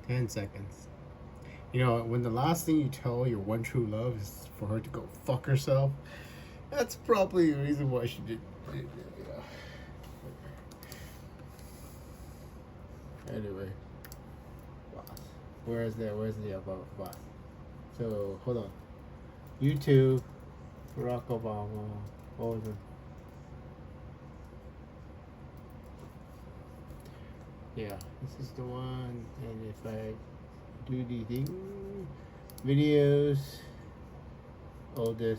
10 seconds. You know, when the last thing you tell your one true love is for her to go fuck herself, that's probably the reason why she did. Anyway, where's the about boss? So hold on. YouTube, Barack Obama. What was it? Yeah, this is the one. And if I do the thing, videos, all this.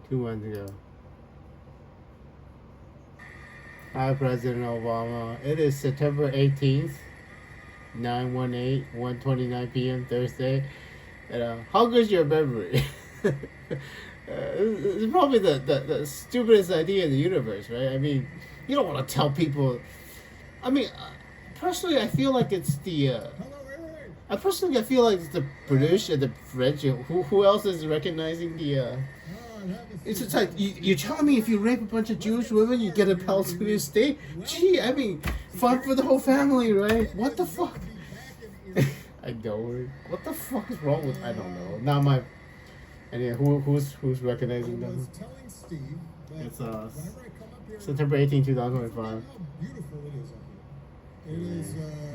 2 months ago. Hi, President Obama. It is September 18th, 9/18, 1:29 p.m. Thursday. And, how good's your memory? It's probably the stupidest idea in the universe, right? I mean, you don't want to tell people. I mean, personally, I feel like it's the. I feel like it's the British and the French. Who else is recognizing the? It's just like you're telling me if you rape a bunch of Jewish women, you get a Palestinian state. Gee, I mean, fun for the whole family, right? What the fuck? I know. What the fuck is wrong with? I don't know. Not my. Anyway, who's recognizing them? It's September 18, 2025.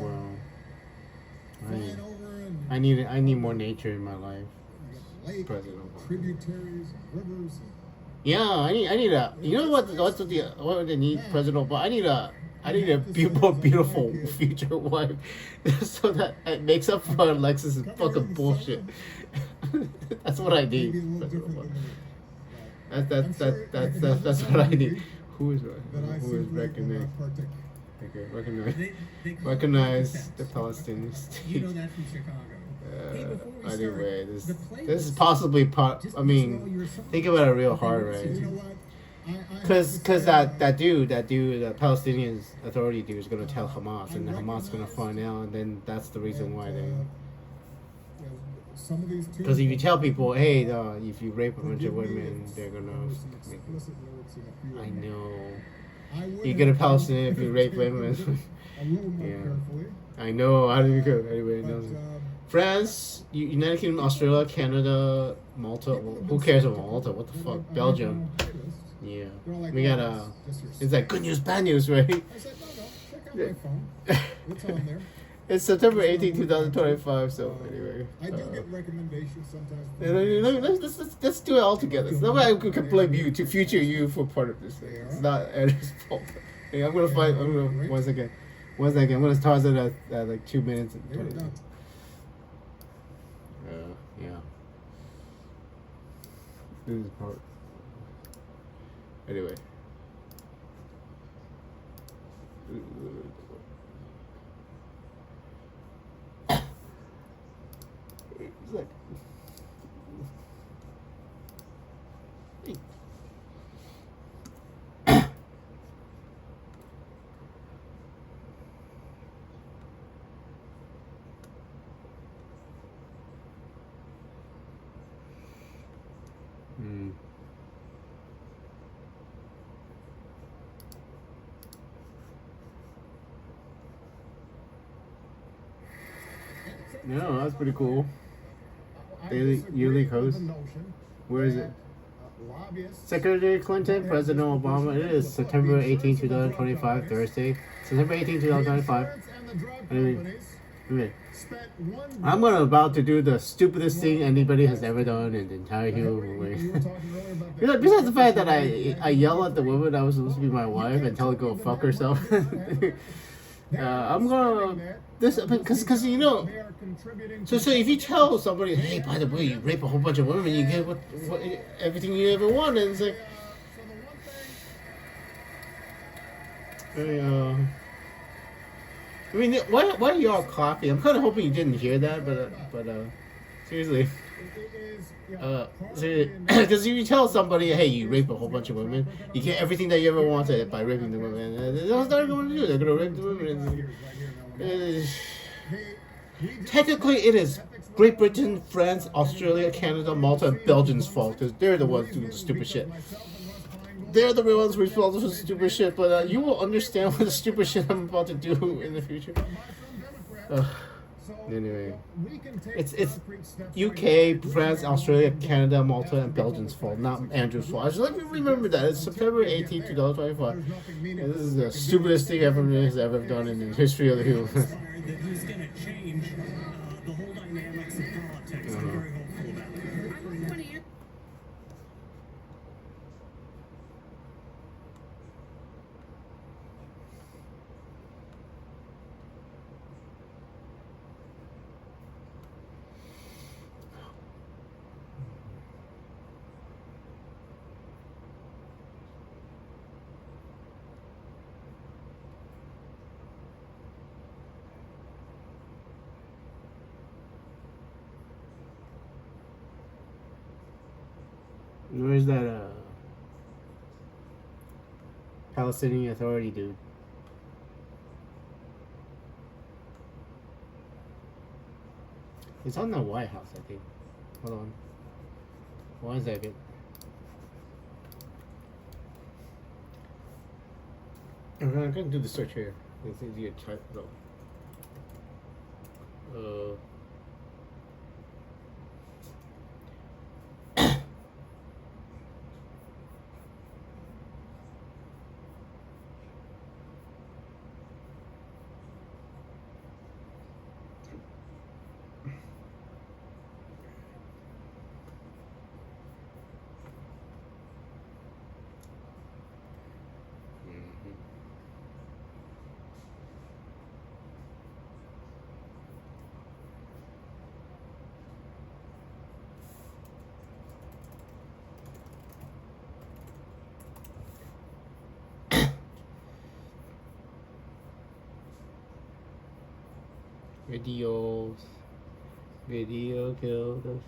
Wow. I need more nature in my life. President Obama. Tributaries, rivers. Yeah, I need a. You know what they need, President Obama? I need a more beautiful future wife, so that it makes up for Alexis' fucking bullshit. That's what I need, President Obama. That's what I need. Who is recognized? Okay, recognize the Palestinian state. You know that from Chicago. Anyway, this is possibly part. I mean, think about it real hard, right? Because that dude, the Palestinian Authority dude is gonna tell Hamas, and Hamas is gonna find out, and then that's the reason why they. Because if you tell people, hey, if you rape a bunch of women, they're gonna. I know. You get a Palestinian if you rape women. Yeah. I know. How do you go? Anyway, no. France, United Kingdom, Australia, Canada, Malta. Who cares about Malta? What the fuck? Belgium. Yeah. We got it's like good news, bad news, right? It's September 18, 2025. So anyway. I do get recommendations sometimes. Let's do it all together. Nobody can blame you to future you for part of this thing. It's not Ed's fault. Hey, I'm gonna fight. One second. I'm gonna toss it at like 2 minutes and 20 minutes. Yeah. This is part. Anyway. It's like. No, that's pretty cool. Daily yearly host. Where is it? Secretary Clinton, President Obama. It is September 18, 2025, Thursday. September 18, 2025. Anyway, I'm about to do the stupidest thing anybody has ever done in the entire human race. Besides the fact that I yell at the woman that was supposed to be my wife and tell her to go fuck herself. I'm gonna because you know. So if you tell somebody, hey, by the way, you rape a whole bunch of women, you get what everything you ever wanted. It's like, I mean, why are you all clapping? I'm kind of hoping you didn't hear that, but seriously. Because if you tell somebody, hey, you rape a whole bunch of women, you get everything that you ever wanted by raping the women. That's what they're going to do. They're going to rape the women. Technically, it is Great Britain, France, Australia, Canada, Malta, and Belgium's fault because they're the ones doing the stupid shit. they're the real ones responsible for stupid shit. But you will understand what the stupid shit I'm about to do in the future. Anyway, it's UK, France, Australia, Canada, Malta, and Belgium's fault, not Andrew's fault. I just like to remember that it's September 18th, 2025. And this is the stupidest thing has ever done in the history of the human. Who's going to change the whole dynamics of politics? I'm very hopeful about it. Where's that Palestinian Authority dude? It's on the White House, I think. Hold on. 1 second. I'm gonna do the search here. It's easier to type though. Video killed us.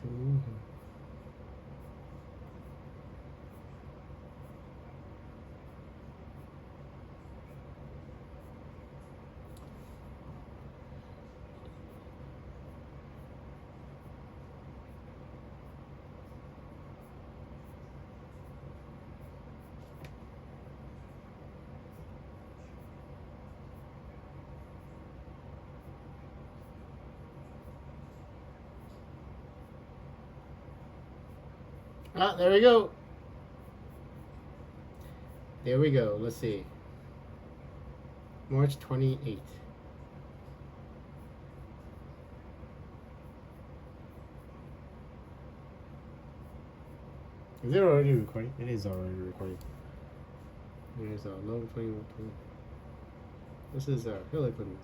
Ah, there we go. There we go. Let's see. March 28th. Is it already recording? It is already recording. There's 11:21. This is Hillary Clinton.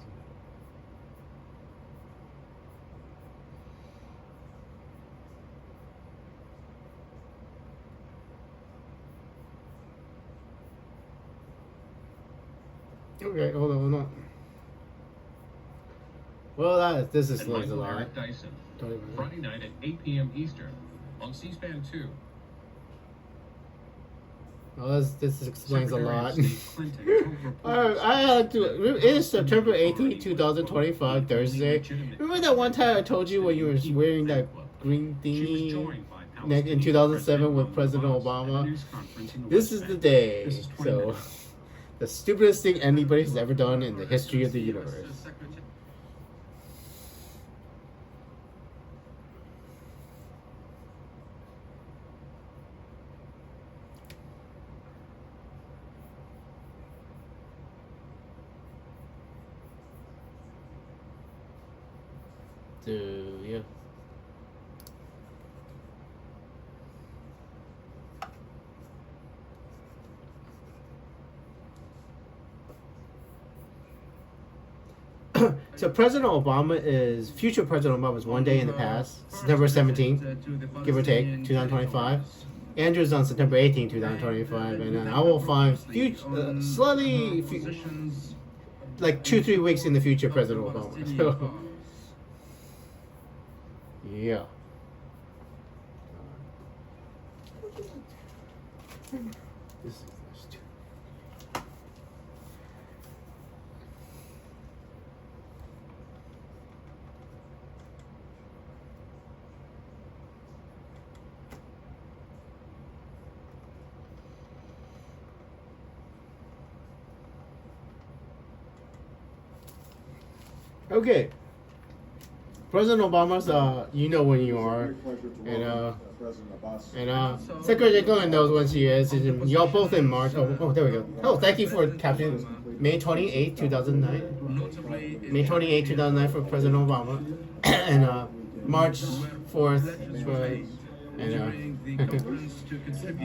Okay, hold on. Well, this is a lot. Eric Dyson, Friday night at 8 p.m. Eastern on C-SPAN 2. Well, this explains Secretary a lot. of State Clinton told reporters I had to. It is September 18th, 2025, Thursday. Remember that one time I told you when you were wearing that green she was thingy joined by in 2007 with President Obama? This is the day. This is 20 So, minutes. the stupidest thing anybody has ever done in the history of the universe. Yeah. So President Obama is future President Obama is one day in the past, September 17th, give or take, 2025. Andrew's on September 18th, 2025, and then I will find slightly like 2-3 weeks in the future President Obama. So, yeah. This is Okay. President Obama's you know when you are, and Secretary Clinton knows when she is. And y'all both in March. Oh, there we go. Oh, thank you for capturing May 28, 2009. May 28, 2009 for President Obama, and March 4th for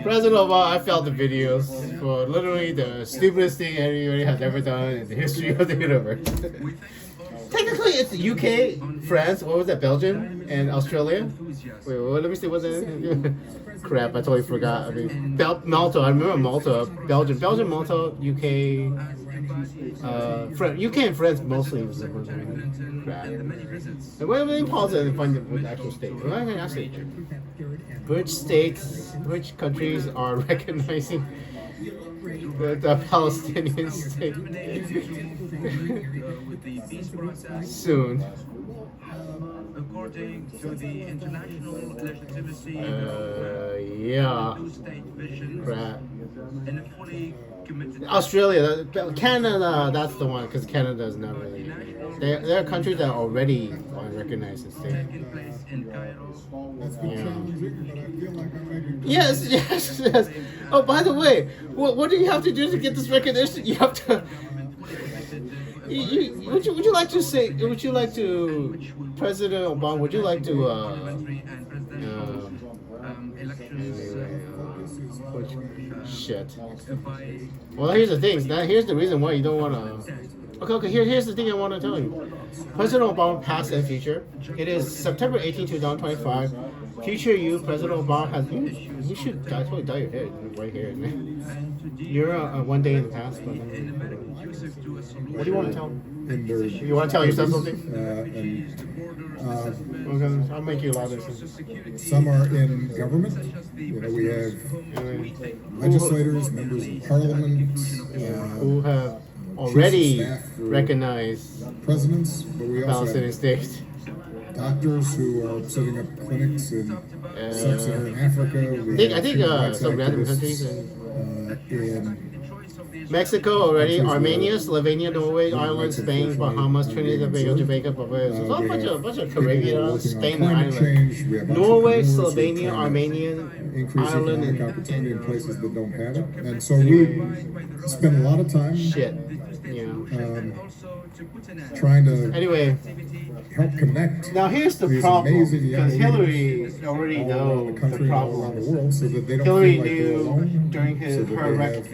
President Obama. I felt the videos for literally the stupidest thing anybody has ever done in the history of the universe. Technically, it's UK, France, what was that, Belgium, and Australia? Wait, let me see, what's that? Crap, I totally forgot. I mean, Malta, I remember Malta, Belgium, Malta, UK, UK and France mostly was the first one. Crap. And let me pause it and find the actual state. Which countries are recognizing the Palestinian state soon? According to the international legitimacy yeah. two-state vision Crap. and a fully committed Australia, Canada, that's the one, because Canada is not really. There are countries that already recognize the state. taking place in Cairo. Yes, yes, yes. Oh, by the way, what do you have to do to get this recognition? You have to. Would you like to say? Would you like to, President Obama? Would you like to? Shit. Well, here's the thing. Here's the reason why you don't want to. Okay. Here's the thing I want to tell you. President Obama, past and future. It is September 18, 2025. Future you, President Obama has. You should totally dye your hair right here. You're one day in the past. But, what do you want to tell them? You want to tell yourself something? Okay, I'll make you louder. Some are in government. You know, we have legislators, members of parliament, who have already staff for recognized presidents, but we also Palestinian have state. doctors who are setting up clinics in sub-Saharan Africa. I think some random countries. In Mexico already, Armenia, Slovenia, Norway, Ireland, Spain, Bahamas, Trinidad, Tobago, Jamaica, Barbados. So a bunch of Caribbean, Spain, and Ireland. Norway, Slovenia, Armenia, Ireland, economic opportunity in places that don't have it. And so we spend a lot of time trying to help connect. Now here's the these problem, amazing young because Hillary already all around knows the country the and all around problem. the world, so that they don't Hillary feel like they're knew alone. during so that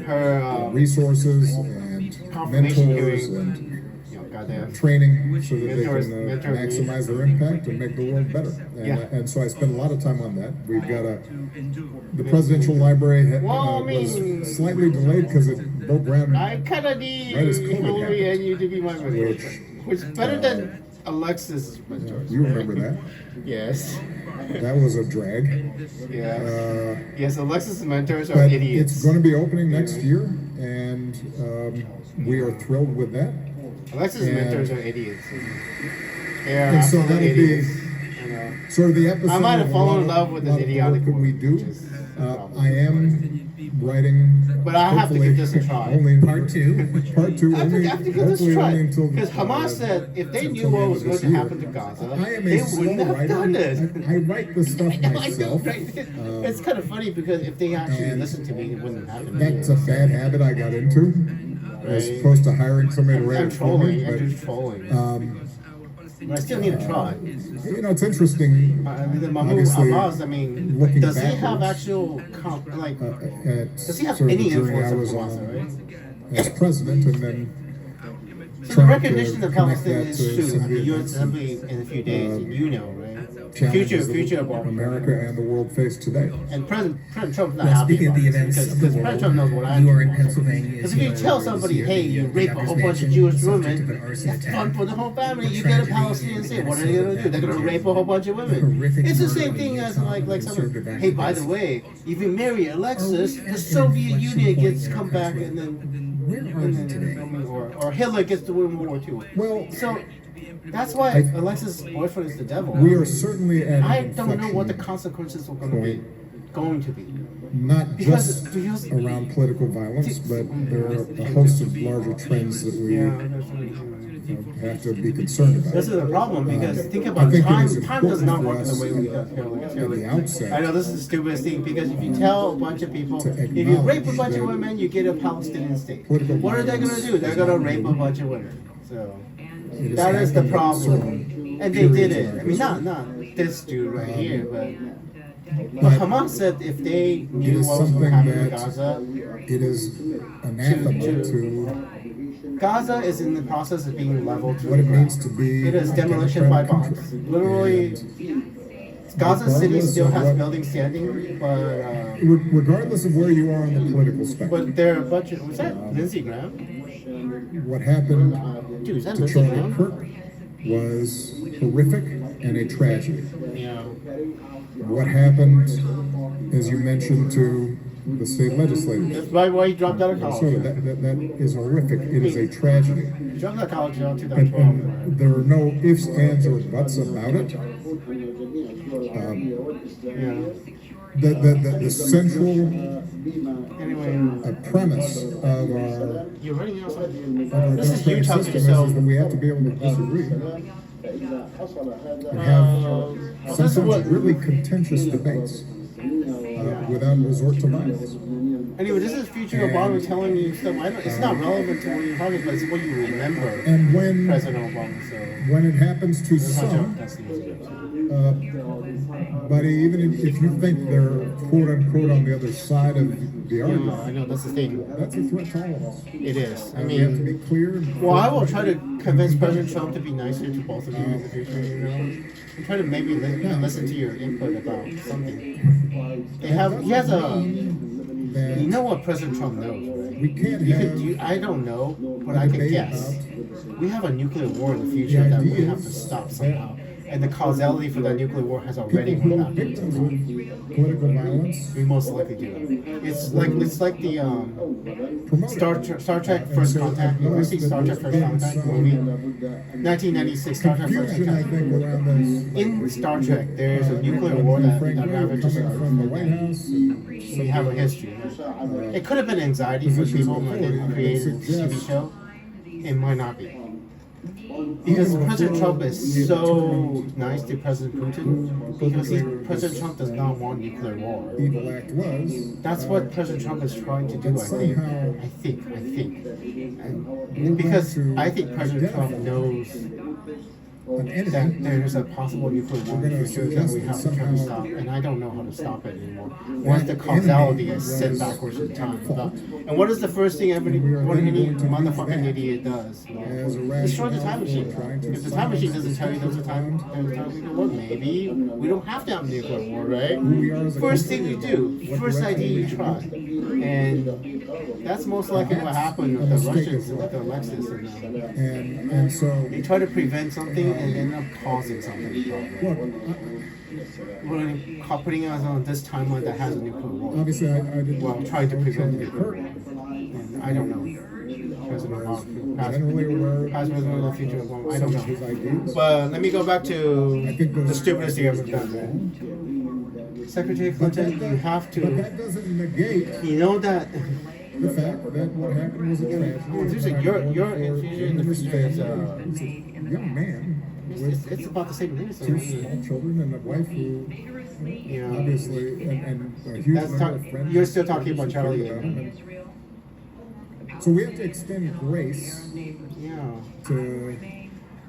her resources and confirmation mentors hearing. and Goddamn. training so that they Mentors- can mentor maximize their impact and make the world better. And so I spend a lot of time on that. We've got the presidential library Well, I mean- was slightly delayed because it broke ground. I kind of need Right as COVID Hillary happened. and you to be my mentor, which is better than Alexis' mentors. You remember that? Yes. That was a drag. Yeah. Yes, Alexis' mentors are But idiots. it's going to be opening next year, and we are thrilled with that. Alexis' and- mentors are idiots. They are And so absolute that'll be idiots. You know. sort of the episode. I might have of a fallen lot in love with this lot of idiotic work that we work, do. which is the problem. I am writing. But I have to give this a hopefully try. Only Part two. Part two. I have Only, to give this a hopefully try. only until Because Hamas said if they knew until the what end was of going this to year. happen to Gaza, I am they a slow wouldn't have writer. done it. I write the stuff I know, myself. right? It's kind of funny because if they actually And listened to me, it wouldn't have happened. That's a bad habit I got into, as opposed to hiring somebody to write I'm it for me. trolling. I'm just trolling. But I still need to try. You know, it's interesting. I mean, Mahmoud Obviously, Abbas, I mean, looking does he have backwards, actual, does he have sort of any the journey influence I on was Hamas, on right? as president, and then So the trying recognition to of connect Palestinians that to soon some at the UN of Assembly in a few days, and you know, right? challenges Future that of America and the world face today. And President Trump's not Well, happy speaking of about the this events because of the President Trump knows what I you do. are in Pennsylvania. Because if you tell somebody, hey, you rape a whole bunch of Jewish women, that's fun for the whole family. You get a Palestinian state. What are they going to do? They're going to rape a whole bunch of women. It's the same thing as like someone, hey, by the way, if you marry Alexis, the Soviet Union gets come back and then, or Hitler gets to win World War II. Well, So that's why Alexis' boyfriend is the devil. we are certainly at I an don't know what the inflection consequences are going to be. not Because- just because- around political violence, but there are a host of larger trends that we have to be concerned about. This is a problem because think I about think it time. is Time does not work important the for way us we do at the outset I know this is the stupidest thing because if you tell a bunch of people, to if you rape a acknowledge bunch of that women, you get a Palestinian state. political What are they going to violence do? They're is going to not rape a new. bunch of women. So It is that is the happening at certain problem. And they did periods it. in I mean, our not this dude right here, but But Hamas said if they it knew is what was going something to happen in that Gaza, it is anathema to Gaza is in the process of being leveled to what the it means ground. to be It is a demolition by democratic bombs. country. Literally, And Gaza City regardless still of has what- buildings standing, but regardless of where you are on the political spectrum, but there are a bunch of was that Lindsey Graham? what happened Dude, is that to Lindsey Charlie Graham? Kirk was horrific and a tragedy. Yeah. What happened, as you mentioned, to the state legislature. That's why he dropped out of So college. that is horrific. It is a tragedy. He dropped out of college in And 2012. there are no ifs, ands, or buts about it. Yeah. The central Anyway, premise of our you're running out of This This is you talking, system is so that we have to be able to disagree and have this is sometimes what. really contentious debates without resort to violence. Anyway, this is future Obama telling you stuff. I don't, it's not relevant to what you're talking about. It's what you remember. And when President Obama. So when it happens to that's not joke. some, That's the music. but even if you think they're quote unquote on the other side of the Yeah, argument, I know that's the thing. that's a threat to all of us. It is. I And we have to mean, be clear. well, I will try to convince President Trump to be nicer to both of you in the future. You know, and try to maybe listen to your input about something. They have. He has a. that You know what President Trump knows, right? we can't You have could. I don't know, but I can debate guess. about We have a nuclear war in the future the that we idea have to is stop somehow. And the causality for that nuclear war has already people who are happened. victims of political violence We most likely do. It's like the promote Star Trek First Contact. You ever see Star Trek First Contact movie? 1996 Star Trek First confusion, I Contact. think, around this. In Star Trek, there's a nuclear war that ravages coming Earth. from the White House. We have a history. It could have been anxiety for people when they created the TV show. It might not be. Because President Trump is so nice to President Putin, because President Trump does not want nuclear war. Evil Act was. That's what President Trump is trying to do, I think. I think. And because I think President Trump knows An that enemy. there's a possible nuclear war in the future that we have to try to stop, and I don't know how to stop it anymore. Once the causality is sent backwards in time. And what is the first thing any motherfucking idiot does? Destroy the time machine. If the time machine doesn't tell you there's a time war, maybe we don't have to have a nuclear war, right? First thing you do, first idea you try. And that's most likely what happened with the Russians and with the Alexis And so, they try to prevent something and end up causing something. look, We're putting us on this timeline that has a nuclear war. obviously, I didn't. Well, trying to prevent Charlie nuclear war. Kirk, And I don't know. President Obama, generally aware past president of the future of Obama, I don't some of his know. ideas. But let me go back to I think the stupidest thing ever done, man. Secretary Clinton, you have But to, that doesn't negate you know that. the fact that what happened was a tragedy. Oh, seriously, your infusion in the future is, He's a young man with it's about the same thing. So, two small children and a wife who you know, obviously and a huge that's number of friends. you're still talking about who cared Charlie. about him. So we have to extend grace Yeah. to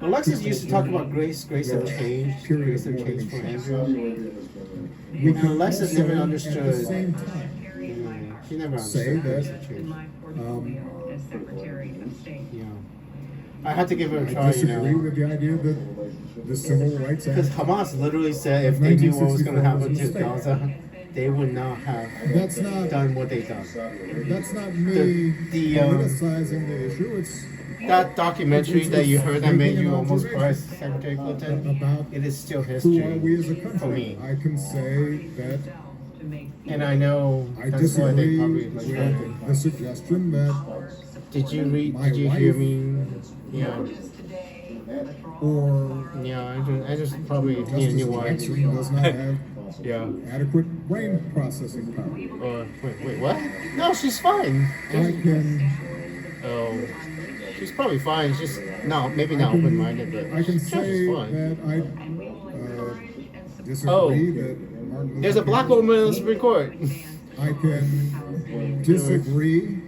Alexis used to talk about grace of change, period grace of of change mourning. for Andrew. we And can Alexis also, never at the understood. same time, She never say understood that grace of change. As Secretary of State. Yeah. I had to give it a I try, you disagree know. with the idea that the Civil Rights Because Act. Hamas literally said if they knew what was going to 1964 happen was a to mistake. Gaza, they would not have That's not done what they done. that's not me The, politicizing the issue. It's That documentary that you heard that made you Making an almost cry, observation Secretary Clinton, about it is still who history are we as a for country. me. I can say that And I know I that's why they disagree probably with like the suggestion that Did you read? My Did you hear wife- me? Yeah, or yeah. I just probably need a Justice new wife. Jackson does not have Yeah. adequate brain processing power. Wait, what? No, she's fine. I can Oh, she's probably fine. She's maybe not open-minded, but I can sure, say she's fine. that I disagree Oh. that Martin Luther There's a black King- woman in the Supreme Court. I can disagree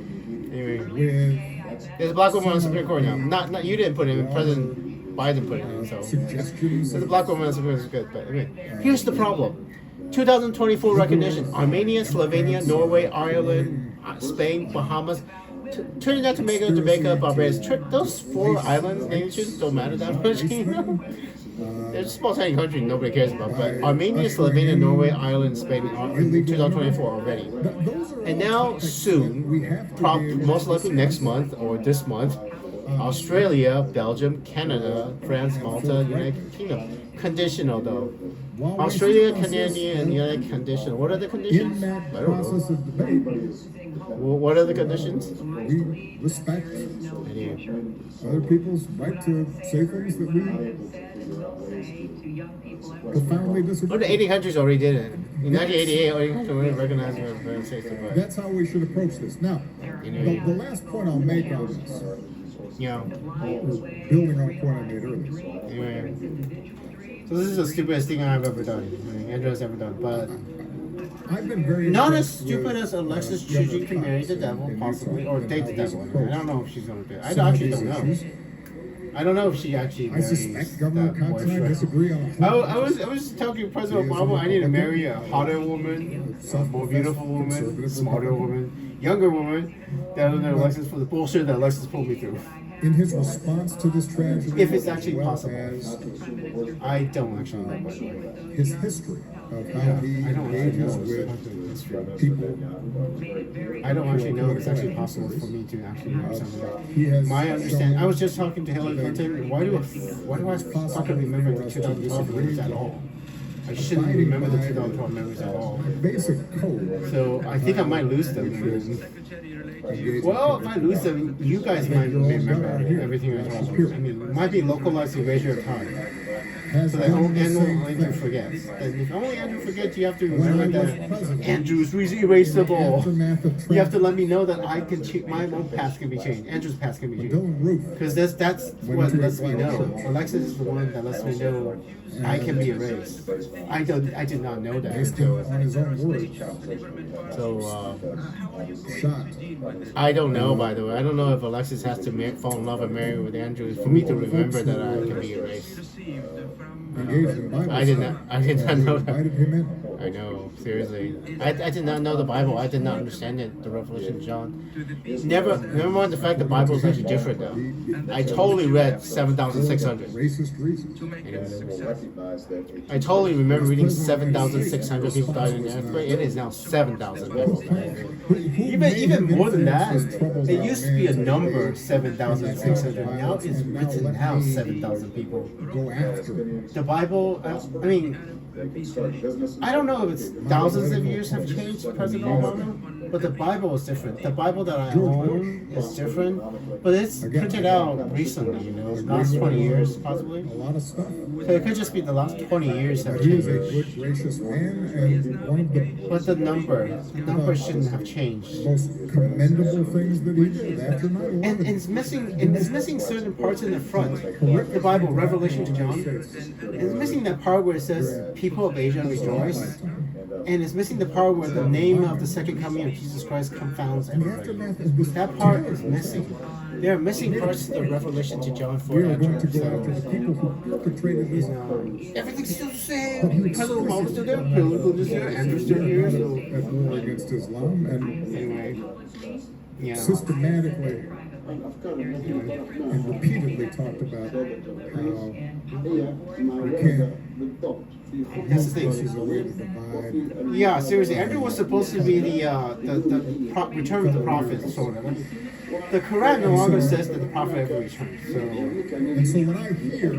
Anyway, with there's a black woman on the Supreme Court now. Not you didn't put it in. President Biden put it in. So suggestions. there's a black woman on the Supreme Court. Is good, but anyway, here's the problem. 2024 recognition: Armenia, Slovenia, Norway, Ireland, Spain, Bahamas, Trinidad, Tobago, Jamaica, Barbados. Those 4 islands nations don't matter that much. You know? They're a small tiny country nobody cares about. But Armenia, Slovenia, Norway, Ireland, Spain are in 2024 already. And now soon, most likely next month or this month, Australia, Belgium, Canada, France, Malta, United Kingdom. Conditional though. Australia, Canada, and United conditional. What are the In conditions? I that don't process know. of debate, What are the conditions? we respect Anyway. other people's right to say things that we profoundly Well, disagree the with. 1800s already did it. In 1988, already recognized the United States. But That's how we should approach this. Now, the last point I'll make on this, yeah. or building on a point I made earlier, Anyway. So this is the stupidest thing I've ever done. I mean, Andrew has ever done, but I've been very not as impressed stupid with as Alexis the other choosing to marry the cops devil, in possibly, Utah or and date how the he's devil. I approached don't know if she's gonna do it. I some of actually these don't know. issues. I don't know if she actually I marries suspect Governor that Cox and I boyfriend. disagree on a I whole was telling President Obama I need to marry a hotter woman, a more beautiful woman, smarter woman, younger woman, than Alexis for the bullshit that Alexis pulled me through. in his response to this tragedy, If it's actually as well possible. as I don't actually know, by the way. his history of how he I don't actually know engages his with people. I don't actually know if it's actually possible for me to actually marry somebody. He has My understanding, shown I was just talking to Hillary Clinton. Why do I fucking remember the 2012 memories at all? I shouldn't remember the 2012 memories at all. basic code. So I think I might lose them. Well, if I lose them, you guys might remember everything I told you. I mean, it might be localized erasure of time. Has So that done the Andrew same Andrew thing. forgets. And if only Andrew forgets, you have to When I remember was that president, Andrew's erasable. aftermath of You have to Trump, let me know that I can my own past can be changed. Andrew's past can be changed. Dylan Roof, Because that's what lets me know. Alexis is the one that lets me know I can be erased. I did not know that based until. on his own words, So shot. I don't know. By the way, I don't know if Alexis has to fall in love and marry with Andrew for me to remember that I can be erased. Engaged in Bible I did study. not know that. Invited him in. I know, seriously. I did not know the Bible. I did not understand it, the Revelation of John. Never mind the fact the Bible is actually different though. I totally read 7,600. Racist reasons. I totally remember reading 7,600 people died in the earthquake. It is now 7,000 people. Even more than that. It used to be a number, 7,600. Now it's written now 7,000 people. Go after it. The Bible, I mean, I don't know if it's thousands of years have changed, President Obama, but the Bible is different. The Bible that I own is different, but it's printed out recently, last 20 years possibly. A lot of stuff. So it could just be the last 20 years have He is a changed. good, gracious man, and one of the But the number shouldn't have changed. most commendable things that he did after 9/11. And it's missing certain parts in the front. The Bible, Revelation to John, it's missing that part where it says, "People of Asia rejoice," and it's missing the part where the name of the second coming of Jesus Christ confounds And the everybody. aftermath of this That part is missing. There are missing parts of the Revelation to John 4. We are going to go So, after the people who perpetrated this. everything's still the same. President Obama's still there. Bill Clinton's there. Andrew's still here. So At war against Islam and anyway, yeah. systematically and repeatedly talked about how we can't That's the thing. this is a way to divide. Yeah, seriously, Andrew was supposed to be the return of the prophet, sort of. The Quran no longer says that the prophet ever returned. And so when I hear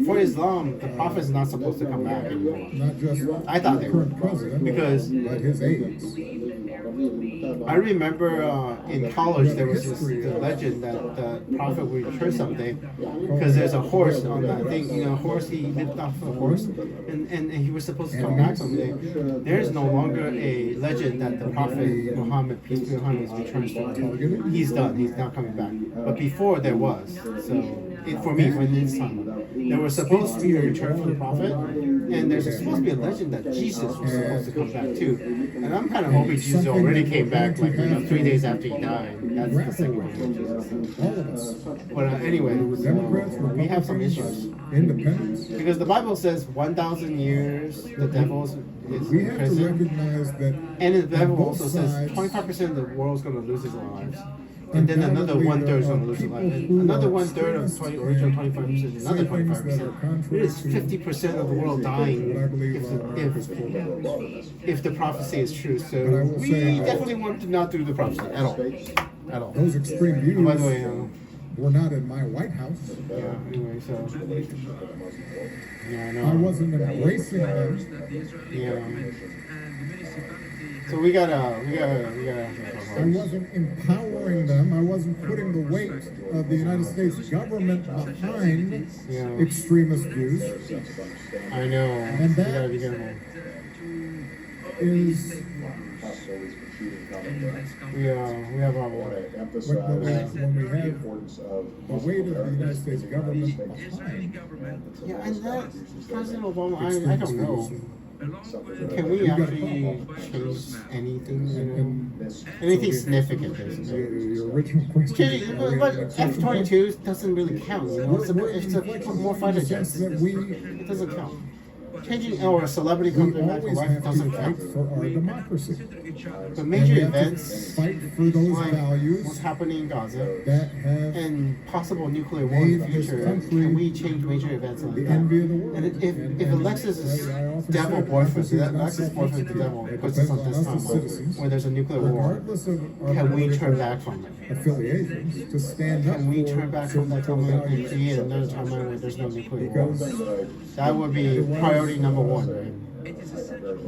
For Islam, the prophet is not supposed to come back anymore. not just I thought the they were. current president, Because- but his aides, I remember in college there was the legend that the prophet would return someday because there's a horse on that thing. You know, a horse, he lived off a horse and he was supposed to come back someday. There's no longer a legend that the prophet Muhammad, peace be upon him, returns to earth. He's done. He's not coming back. But before there was. So for me, for this time, there was supposed to be a return from the prophet, and there's supposed to be a legend that Jesus was supposed to come back too. And I'm kind of hoping Jesus already came back, like 3 days after he died. That's the second one for Jesus. But anyway, we have some issues. Independence. Because the Bible says 1,000 years the devil is We in have to prison. recognize that. And the Bible on also both says sides, 25% of the world's going to lose his lives. And then another 1/3 is going to lose his life. And another 1/3 of original 25%, another 25%. It is 50% of the world dying if the prophecy is true. So we definitely want to not do the prophecy at all. At all. Those extreme views By the way, were not in my White House. yeah, anyway, so. Yeah, I know. I wasn't embracing them. Yeah. So we gotta. I wasn't empowering them. I wasn't putting the weight of the United States government behind extremist views. I know. And We that gotta be careful. is We have our when we have the weight of the United States government behind Yeah, and that President Obama, I don't know. Can we actually change anything? You know, anything significant? Basically. your original question. But F-22 doesn't really count. You know, it's a more fighter jets. It doesn't count. Changing or a celebrity We coming back to always life have to doesn't fight count. for our democracy. But major And we have to events fight for those like values what's happening in Gaza that have and possible nuclear war in the made this future, country can we change major events like the that? envy of the world. And if Alexis is I often devil say, boyfriend, democracy is not Alexis boyfriend the devil It puts us on depends this on us as timeline citizens, where there's a nuclear war, regardless of our can we turn political back from it? affiliations, to stand up Can we for turn back from that certain timeline and values. create another timeline where there's no nuclear war? Because That would be priority number one, right?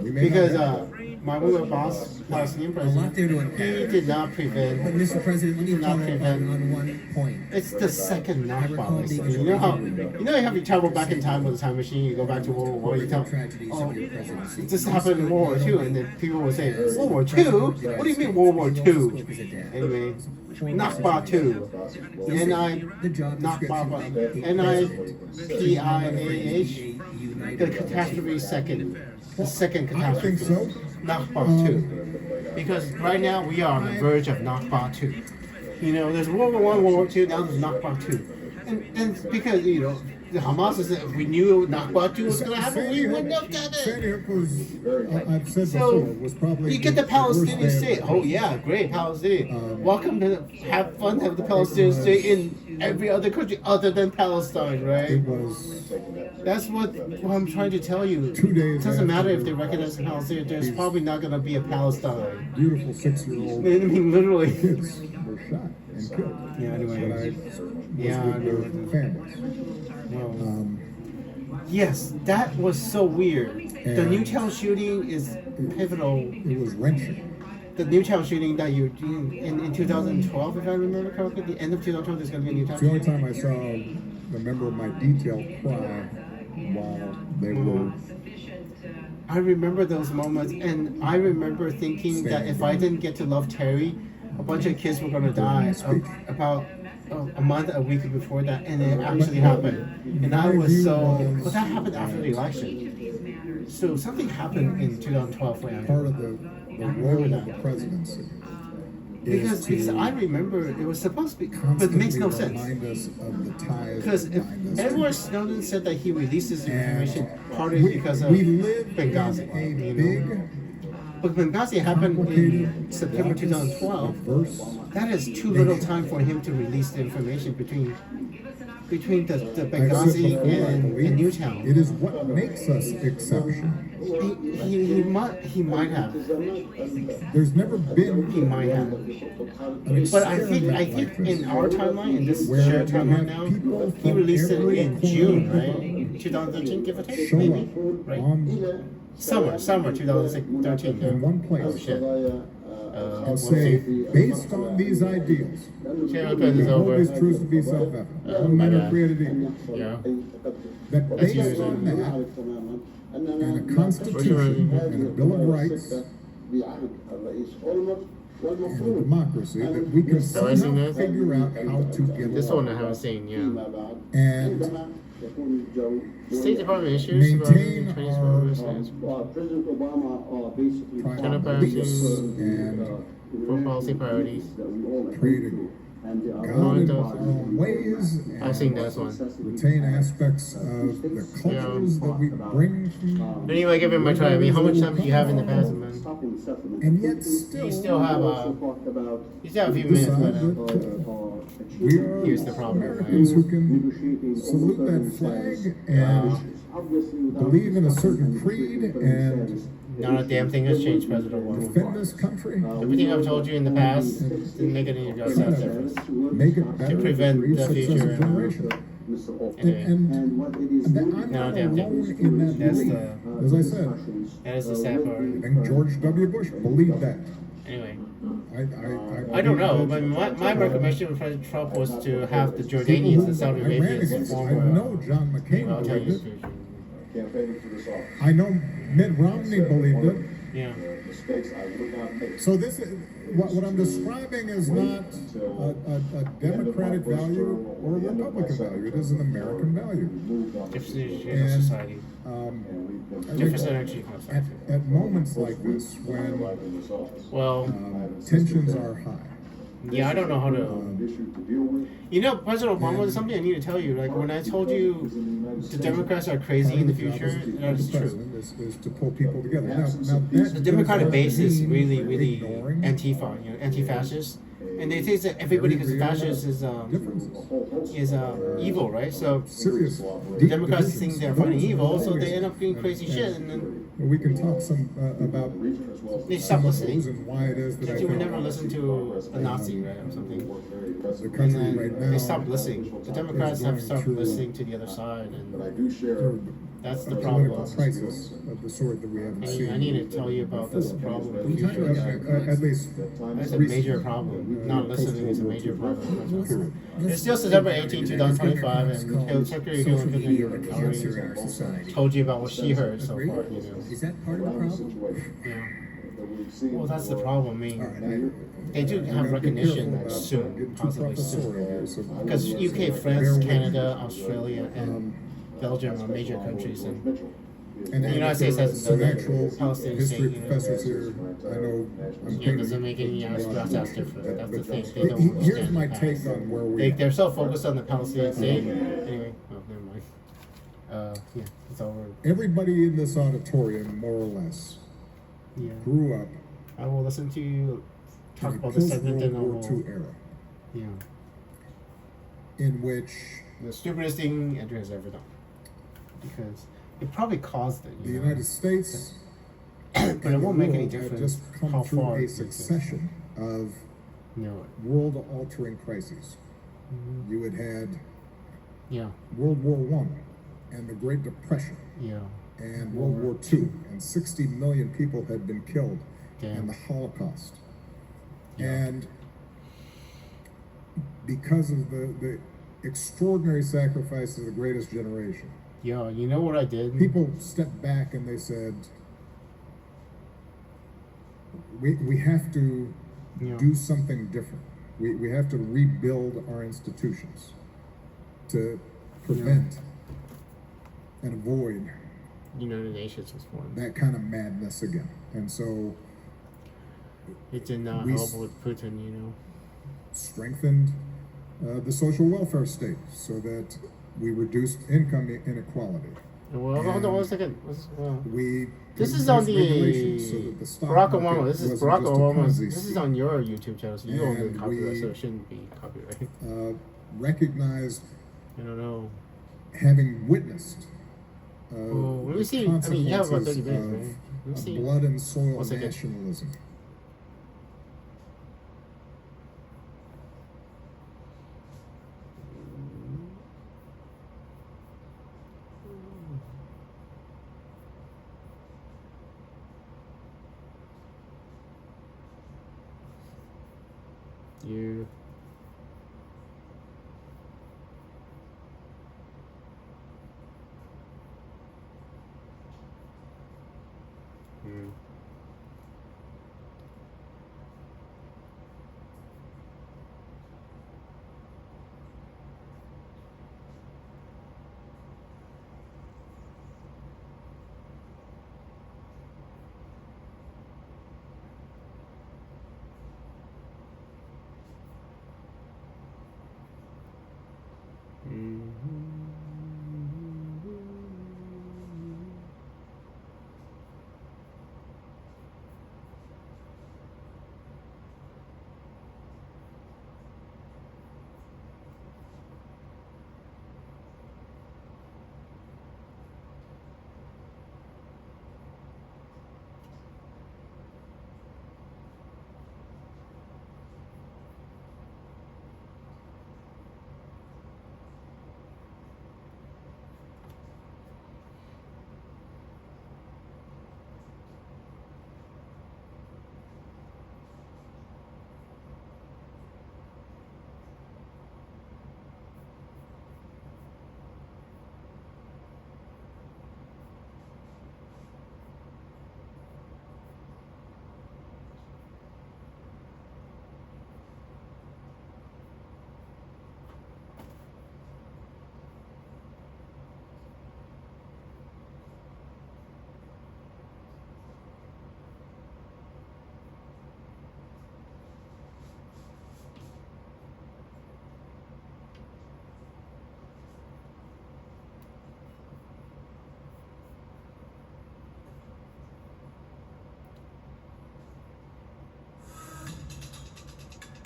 we may Because not Mahmoud Abbas, Palestinian A lot there to president, he unpack. did not But prevent. Mr. President, let me Not follow up prevent- on one point. It's the second I recall Nakba, basically. being You know how you travel back in time with a time machine, you go back to World War One, you tell, Tragedies oh, of your presidency. this happened in World War Two, and then people would say, World War Two? What do you mean World War Two? Anyway, Nakba Two. N-I-P-I-A-H, the catastrophe second. The second I think catastrophe. so. Nakba 2. Because right now we are on the verge of Nakba 2. You know, there's World War 1, World War 2, now there's Nakba 2. And because, you know, the Hamas is, if we knew Nakba 2 was going to happen, we wouldn't have done Sandy it. Hook was, I've said So, before, was probably you get the Palestinian worst day state. of- Oh, yeah, great, Palestinian. Welcome to have fun, have the Palestinian state in every other country other than Palestine, It right? was That's what I'm trying to tell you. 2 days It doesn't matter after if they recognize Palestine, there's probably not going to be a Palestine. beautiful I 6-year-old mean, literally. kids were shot and killed. Yeah, anyway. But I was Yeah, I with know. their families. Well, yes, that was so weird. The And- Newtown shooting is pivotal. It was wrenching. The Newtown shooting that you in 2012, if I remember correctly, the end of 2012, there's going to be a Newtown It's the only shooting. time I saw a member of my detail cry while they were I remember those moments, and I remember thinking that if I didn't get to love Terry, a bunch of kids were going to die about a month, a week before that, and it actually happened. And I was so, but that happened after the election. So something happened in 2012 when part of the role of the presidency. is because to I remember it was supposed to be, but it constantly makes no sense. remind us of the ties Because that if bind us Edward together. Snowden said that he released this And information partly because of we live Benghazi, in a you big, know. But Benghazi happened in complicated, September 2012. diverse. That is too little time for him to release the information between the I've said Benghazi before, I and believe Newtown. it is what makes us exceptional. He might have. There's never been He might have. an But I think experiment like this, in our timeline, in this where shared we timeline have now, people he from released it every in corner June, of the right? 2013, give or take, show maybe? up Right? on Summer 2013. in one place. Oh shit. and say, based on these ideals, Channel we quiz is hold over. these truths to be self-evident. Oh, One my man bad. created equal. Yeah. That That's based usually- on that, and a constitution and a bill of rights and a democracy, that we can So I seen somehow this? figure out how to get This one I along. haven't seen, yeah. And State Department issues about maintain Chinese our foreigners President Obama basically China beliefs priorities, and foreign policy priorities. creating God in our own ways I've seen and this one. retain aspects of the cultures that we bring from, Anyway, give it my try. I mean, how much time do you have in the past, man? and yet still, You still have you still have a few minutes decide left. that we are Here's the problem, Americans right? who can salute that flag and believe in a certain creed and Not a damn thing has changed, President Obama. defend this country, Everything I've told you in the past didn't make any kind difference. of make it better prevent for each the future successive and- generation. Anyway, And I'm not No, damn alone thing. in that That's belief. the- As I said, that is the sad part. I think George W. Bush believed that. Anyway, I I don't know, believe but that, my recommendation with President Trump was to have the Jordanians and Saudi I ran Arabians against. I form know John McCain I'll tell you believed the it. future. I know Mitt Romney believed it. Yeah. So this is what I'm describing is not a Democratic value or a Republican value. It is an American value. Different And, society. I Different think energy at, concept. at moments like this when Well, tensions are high, yeah, I don't know how to. You know, President Obama, there's something I need to tell you. Like, when I told you the Democrats are crazy in the future, that is true. president is to pull people together. Now that The Democratic base is really, really ignoring Antifa, anti-fascist. And they think that everybody who's a fascist is evil, right? So serious the Democrats think they're fighting evil, so they end up doing crazy shit, and then we can talk some about they stop some of those listening. and why it is that I That you would think never listen to a Nazi, right, or something. the And country then right now they stopped listening. The Democrats have stopped through listening to the other side, and that's the political problem. crisis of the sort that we haven't seen. I need to tell you about this problem in the At future. least That's a major problem. Not listening is a major problem. It's still September 18, 2025, and Secretary Hillary Clinton told you about what she heard so far. You know. Is that part of the problem? Yeah. Well, that's the problem. I All right, mean, they do I'm have gonna be recognition careful about soon, getting too possibly professorial here, soon. so Because bear UK, with France, me. Canada, Australia, and Belgium are major countries, and And the United States there are hasn't some done that. actual Palestinian history state, you know. professors here. I know I'm Yeah, painting doesn't make any a lot that's of different. That's the but thing. They don't understand. here's my the take past. on where we They're so focused on the Palestinian state. Anyway, oh, never mind. Yeah, it's over. everybody in this auditorium, more or less, Yeah. grew up I will listen to you talk in a about the segment, then I post-World War will. II era, Yeah. in which The stupidest thing Andrew has ever done. Because it probably caused it. the You know? United States But it and won't the make any world had difference just come how through far a it takes us. succession of No. world-altering crises. Mhm. You had had Yeah. World War One and the Great Depression Yeah. and World War II, and 60 million people had been killed, Damn. and the Holocaust. Yeah. And because of the extraordinary sacrifice of the greatest generation, Yo, you know what I did? people stepped back and they said, we have to Yeah. do something different. We have to rebuild our institutions to prevent and avoid United Nations was formed. that kind of madness again. And so It did not we help s- with Putin, you know. strengthened the social welfare state so that we reduced income inequality. Well, hold on one And second. We This put is in on place regulations so that the stock Barack market Obama. This is wasn't Barack just a Obama's. Ponzi This is scheme. on your YouTube channel, so you own the And copyright, we- so it shouldn't be copyright. Recognized I don't know. having witnessed Well, let me the see. I mean, you have about 30 consequences minutes, of right? Let me see. blood and soil One second. nationalism. You. Mm.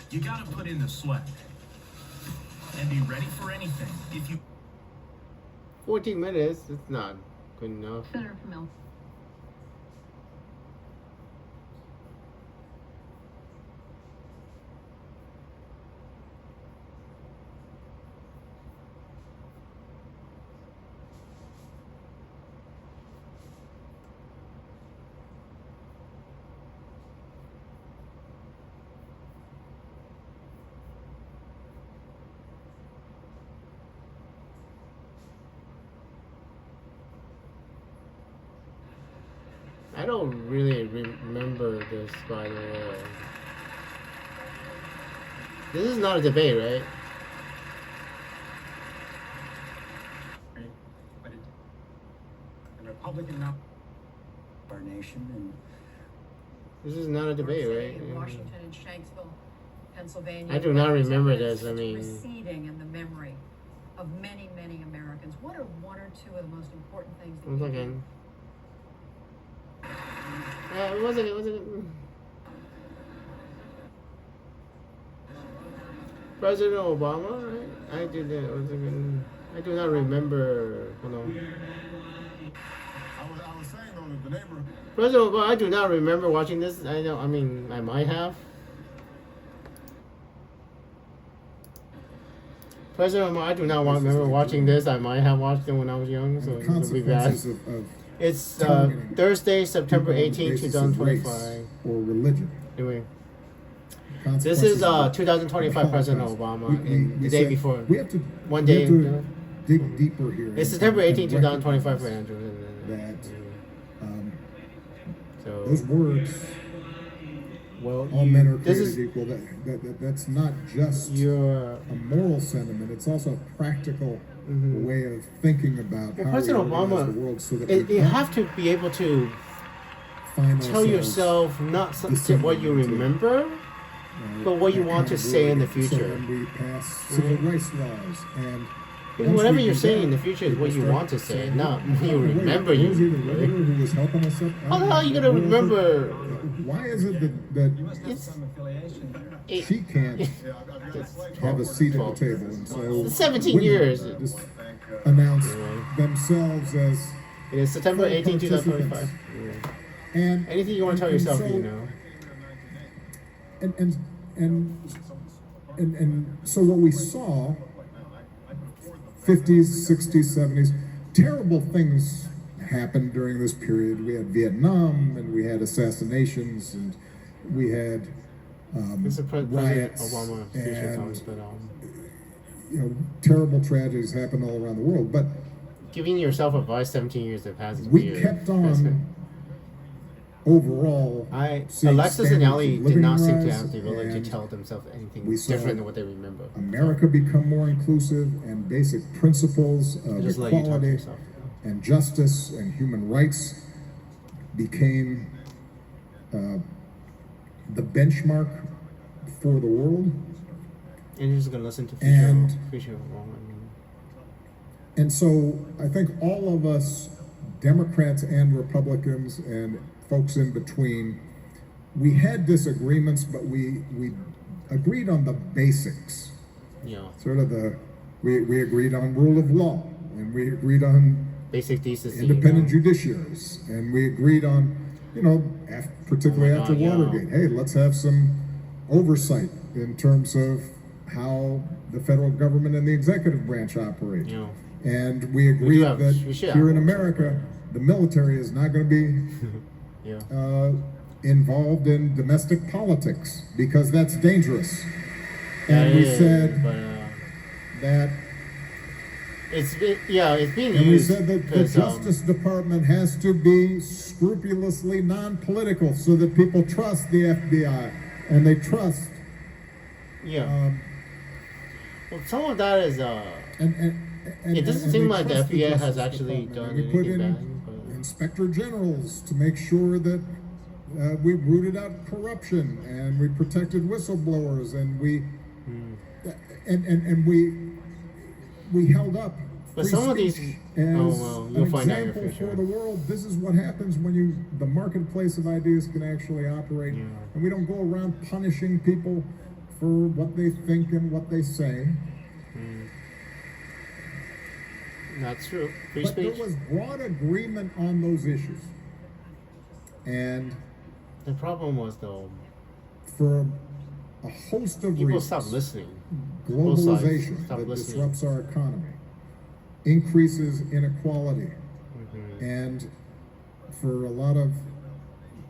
You gotta put in the sweat and be ready for anything. If you 14 minutes, it's not good enough. Senator from El. I don't really remember this, by the way. This is not a debate, right? But the Republican now. Our nation and This is not a debate, right? In Yeah. Washington and Shanksville, Pennsylvania. I do not remember represents this, I mean- receding in the memory of many, many Americans. What are one or two of the most important things that One you do? second. One second. President Obama, right? I did that. One second. I do not remember. Hold on. I was saying though that the neighbor. President Obama, I do not remember watching this. I know. I mean, I might have. President Obama, I do not remember watching this. I might have watched it when I was young, so The it's gonna be bad. consequences of It's targeting Thursday, September people on the 18, basis of race 2025. or religion. Anyway, this Consequences is of 2025 President Holocaust. Obama. We The day say- before. We have to. One we day. have to dig deeper here. It's and- September and 18, 2025 for recognize Andrew. That So those words, well, all men are this created is equal. That's not just your. a moral sentiment. It's also a practical Mhm. way of thinking about Well, how President we organize Obama, the world, so that You we have to be able to find tell ourselves, yourself not something what you into, remember, but what you want to say in the accountability. So future. when we pass civil rights laws and Because once whatever we you're do saying that, in the future is people what you start want to say, saying, not "Oh, what you wait, remember. was he the You. regular who was helping us up? How the hell are you gonna What was it? remember? Why is it that It's she can't have a seat at the table? And so 17 women years. just announce Anyway. themselves as It is September full 18, 2025. participants. Yeah. And Anything you want to tell yourself, so, you know. And so what we saw, 50s, 60s, 70s, terrible things happened during this period. We had Vietnam, and we had assassinations, and we had This is President riots Obama future and times, but terrible tragedies happen all around the world. But giving yourself advice 17 years that passes. we kept on overall. seeing Alexis and standards Ellie of did living not seem to rise, have the ability to and tell themselves anything we saw different than what they remember. America become more inclusive, and basic principles of Just let you talk to equality yourself. and justice and human rights became the benchmark for the world. And you're just gonna listen to And- future wrong. I mean, And so I think all of us, Democrats and Republicans and folks in between, we had disagreements, but we agreed on the basics. Sort of we agreed on rule of law, and we agreed on basic decency. independent judiciaries, and we agreed on, particularly Oh my after God, yeah. Watergate, hey, let's have some oversight in terms of how the federal government and the executive branch operate. Yeah. And we agreed that we should here have in oversight, America, the military is not going to be Yeah. involved in domestic politics because that's dangerous. Yeah, And we yeah, said but, that. it's being And we used. said that the 'cause, Justice Department has to be scrupulously non-political so that people trust the FBI and they trust. well, some of that is And it doesn't and seem they like the trust FBI has Justice actually Department. done And we put anything in bad. But, inspector generals to make sure that we rooted out corruption and we protected whistleblowers and we and we held up But free some of these- speech oh, as well, an you'll find out in your example future. for the world. This is what happens when the marketplace of ideas can actually operate, and we don't go around punishing people for what they think and what they say. That's true. Free But speech. there was broad agreement on those issues, and The problem was though, for a host of people reasons, stopped listening. Both sides globalization stopped that listening. disrupts our economy, increases inequality, and for a lot of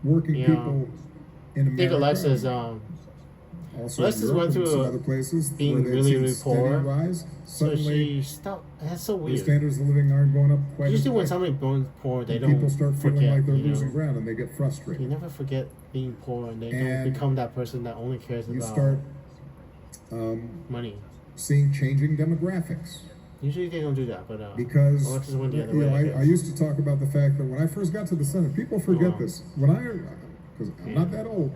working Yeah. people in I think America, Alexis, also Alexis Europe went and through some a- other places being where they've really, seen really steady poor, rise. so Suddenly, she stopped. That's so the weird. standards of living aren't going up quite Usually as when much. somebody born poor, they And don't people start feeling forget, like they're you know? losing ground and they get frustrated. You never forget being poor, and they And don't become that person that only cares You about start money. seeing changing demographics. Usually they don't do that, but Because Alexis went the other you know, way. I used to talk about the fact that when I first got to the Senate, people forget Oh. this. Because I'm not that old.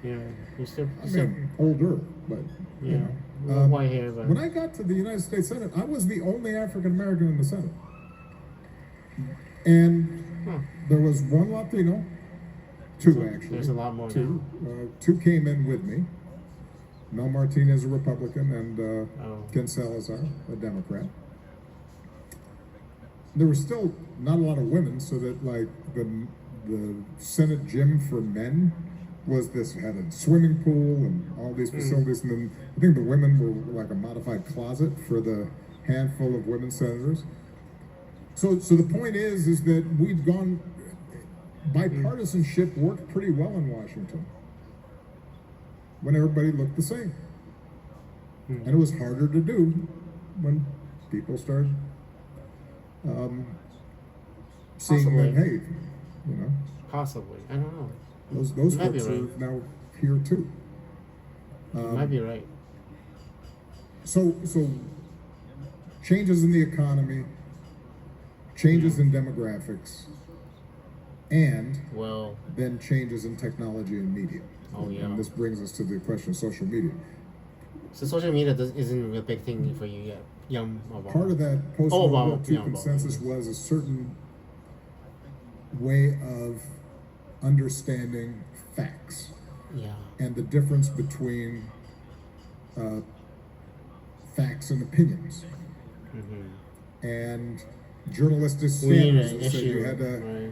Yeah, you still, I mean, older, but you yeah, know. well, white hair, but When I got to the United States Senate, I was the only African American in the Senate, and there was one Latino, two actually. there's a lot more Two, two came in with me. Mel Martinez, a Republican, and Ken Salazar, a Democrat. There were still not a lot of women, so that like the Senate gym for men had a swimming pool and all these facilities, and then I think the women were like a modified closet for the handful of women senators. So the point is that we've gone, bipartisanship worked pretty well in Washington when everybody looked the same. And it was harder to do when people started seeing Possibly. that, hey, you know, possibly. I don't know. those You might be folks are right. now here too. You might be right. So changes in the economy, changes in demographics, and Well, then changes in technology and media. Oh, yeah. And this brings us to the question of social media. so social media isn't a big thing for you yet, young Obama. Part of that Obama, post-World War II yeah, Obama. consensus was a certain way of understanding facts Yeah. and the difference between facts and opinions. And journalistic We need standards an that said you issue, had to right?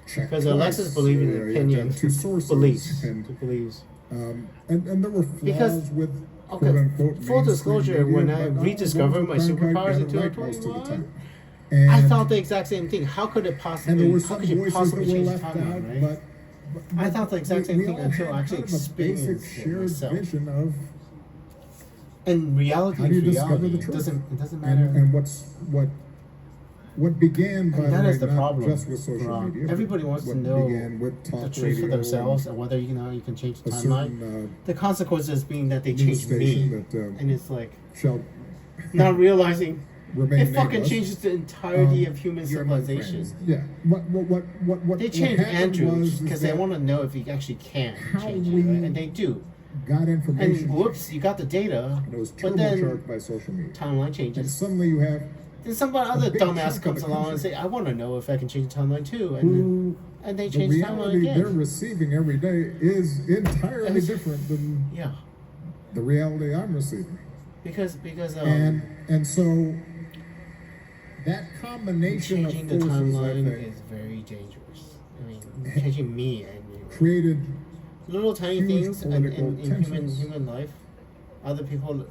check Because twice. Alexis believes in You had to opinion, have two sources. beliefs, And, beliefs. and there were flaws Because- with Okay, quote-unquote full mainstream disclosure, media, when I but rediscovered my Donald Trump superpowers got in it right most of the 2021, time. I And- thought the exact same thing. How could it and possibly? there were How some could you voices possibly that were change the left timeline, out, right? but I thought the exact same we thing all until had I actually kind of a basic experienced it shared myself. vision of And reality how do you is discover reality. the truth. It doesn't matter. And what began, by And that the way, is the not problem. just with social media. Everybody wants to what know began with the talk truth for radio themselves, and and whether you can change the a timeline. certain The consequences being that they news change me, station that and it's like shall not realizing remain it fucking nameless. changes the entirety of human You're my civilization. friends. Yeah. What They changed happened Andrew was because they want to know if he actually can how change it, we right? And they do. got information. And whoops, you got the data, and it was but then turbocharged by social media. timeline And changes. suddenly you have Then some other big dumbass chunk of comes the along and country say, "I want to know if I can change the timeline too," who and they the change the timeline reality they're again. receiving every day is entirely It's- different than Yeah, the reality I'm receiving. because And so that combination changing of the forces, I timeline think, is very dangerous. I mean, changing me and you. created Little tiny huge things in political human tensions. life. Other people,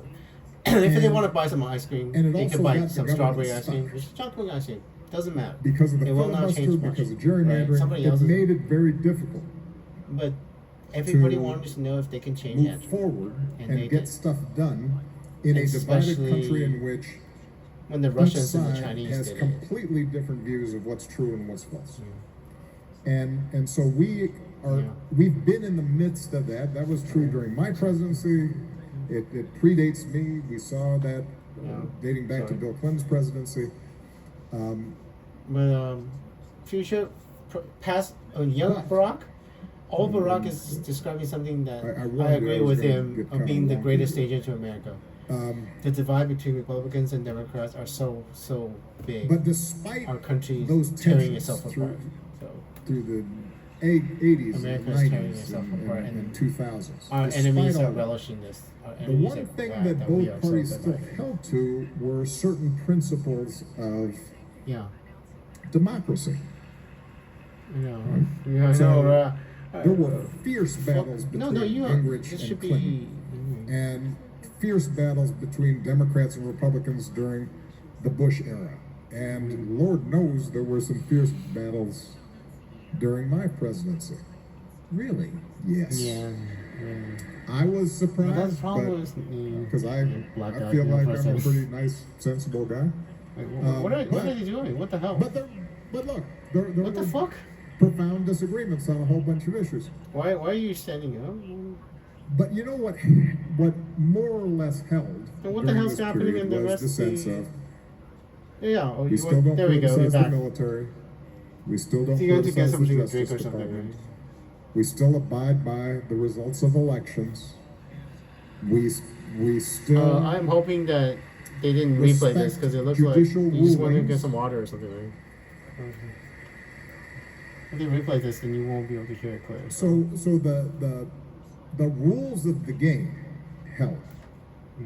if they want to buy some ice cream, and it they also can buy got the some government strawberry ice cream. stuck. Just chocolate ice cream. Doesn't matter. because of the It will not filibuster, change much. because of Right? gerrymandering, Somebody it else's- made it very difficult But everybody to wanted to know if they can change move Andrew. forward And and they get did. stuff done in a divided Especially country in which When the each Russians and the side Chinese has did it. completely different views of what's true and what's false. Yeah. And so we've been in the midst of that. That was true during my presidency. It predates me. We saw that dating back to Bill Clinton's presidency. But future, past, young Barack, old Barack is describing something that I I warned you agree I was with gonna him get of kinda being the long. greatest agent to America. The divide between Republicans and Democrats are so big. But despite our country those tearing tensions itself apart. So through the 80s, and America's tearing 90s, itself and, apart, and, and 2000s. our Despite enemies all are that, relishing this. Our the enemies one are thing glad that we both are parties so still divided. held to were certain principles of Yeah. democracy. Yeah, So, there were fierce battles between no, you are. Gingrich This and should Clinton, be. and fierce battles between Democrats and Republicans during the Bush era. And Lord knows there were some fierce battles during my presidency. Really? Yes. Yeah. I was surprised, That's probably because I feel like I'm a pretty nice, sensible guy. What are they doing? What the hell? But look, there What the were fuck? profound disagreements on a whole bunch of issues. Why are you standing up? But you know what more or less held And what the during hell's this happening period in the was rest the of sense the- of Yeah. Oh, we still don't there we go. We're criticize the back. military. We still don't So you're going to get criticize the something to Justice drink or something, Department. right? We still abide by the results of elections. We still. I'm hoping that they didn't replay this because it looks like you judicial just want to rulings. get some water or something, right? If they replay this, then you won't be able to hear it clear. So the rules of the game held, Yeah.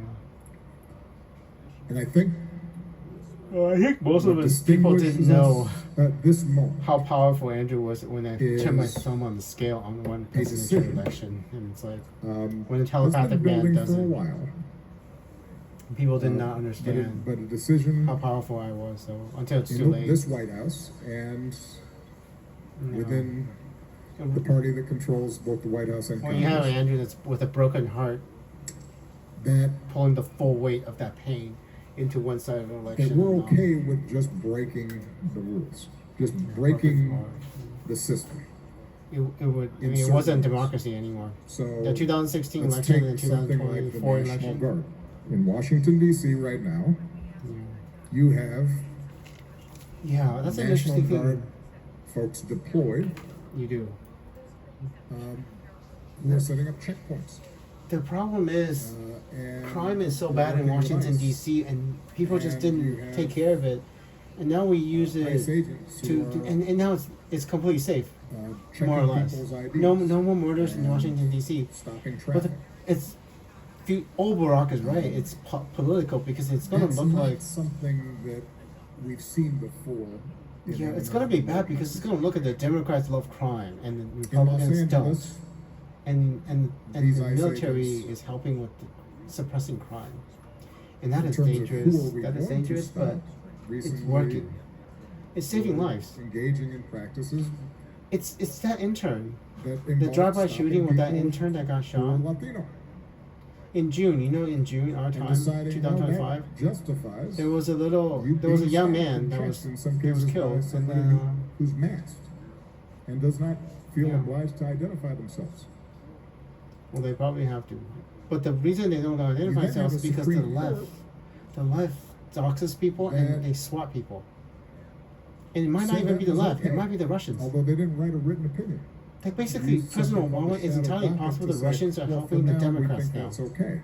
and I think I think most of what us people didn't distinguishes know us at this moment how powerful Andrew was when I turned my is thumb on the scale on one presidential decision. election, and it's like when when a telepathic man building does for a it, while. people did not But understand a decision how powerful I was. So until it's too in late, this White House and you know. within the party that controls both the White House and When you have Congress, Andrew that's with a broken heart that pulling the full weight of that pain into one side of an election. that we're okay with just breaking the rules, just breaking the system. It would. I in mean, it certain wasn't ways. democracy anymore. So The 2016 let's election take and the something like the 2024 National election. Guard. In Washington, D.C. right now, you have Yeah, that's an National interesting Guard thing. folks deployed You do. who are setting up checkpoints. The problem is, And crime is so they're bad in working with Washington ICE. D.C. and people just And you didn't have take care of it, and now we use it ICE agents who to are, and now it's completely safe, checking more or less. people's IDs, No more murders in and Washington D.C. stopping But traffic. it's. Old Barack is right. It's political because it's gonna That's look not like. something that we've seen before. in Yeah, our it's gonna be bad American because it's gonna look at the Democrats love crime and the in Los Republicans don't, Angeles, and these the ICE military agents, is helping with suppressing crime, and that in is terms of dangerous. who are we That is going to dangerous, stop, but it's recently working. It's saving lives. engaging in practices It's that intern. that The involves drive-by stopping shooting with that people intern that got who are shot Latino. in June. In June, our And time, deciding how 2025. that justifies There was a you young being man stopped that and was checked in some that was cases killed, by and somebody then who's masked and does not feel Yeah. obliged to identify themselves. well, they probably have to. But the reason they don't identify You then have themselves a is because the Supreme left, Court the left doxes people that and they swat people. And it might not said even that be the was left; okay, it might be the Russians. although they didn't write a written opinion. Like basically, Used President something called Obama the is shadow entirely docket possible to the say, Russians are well, helping for the now, Democrats we think now that's okay.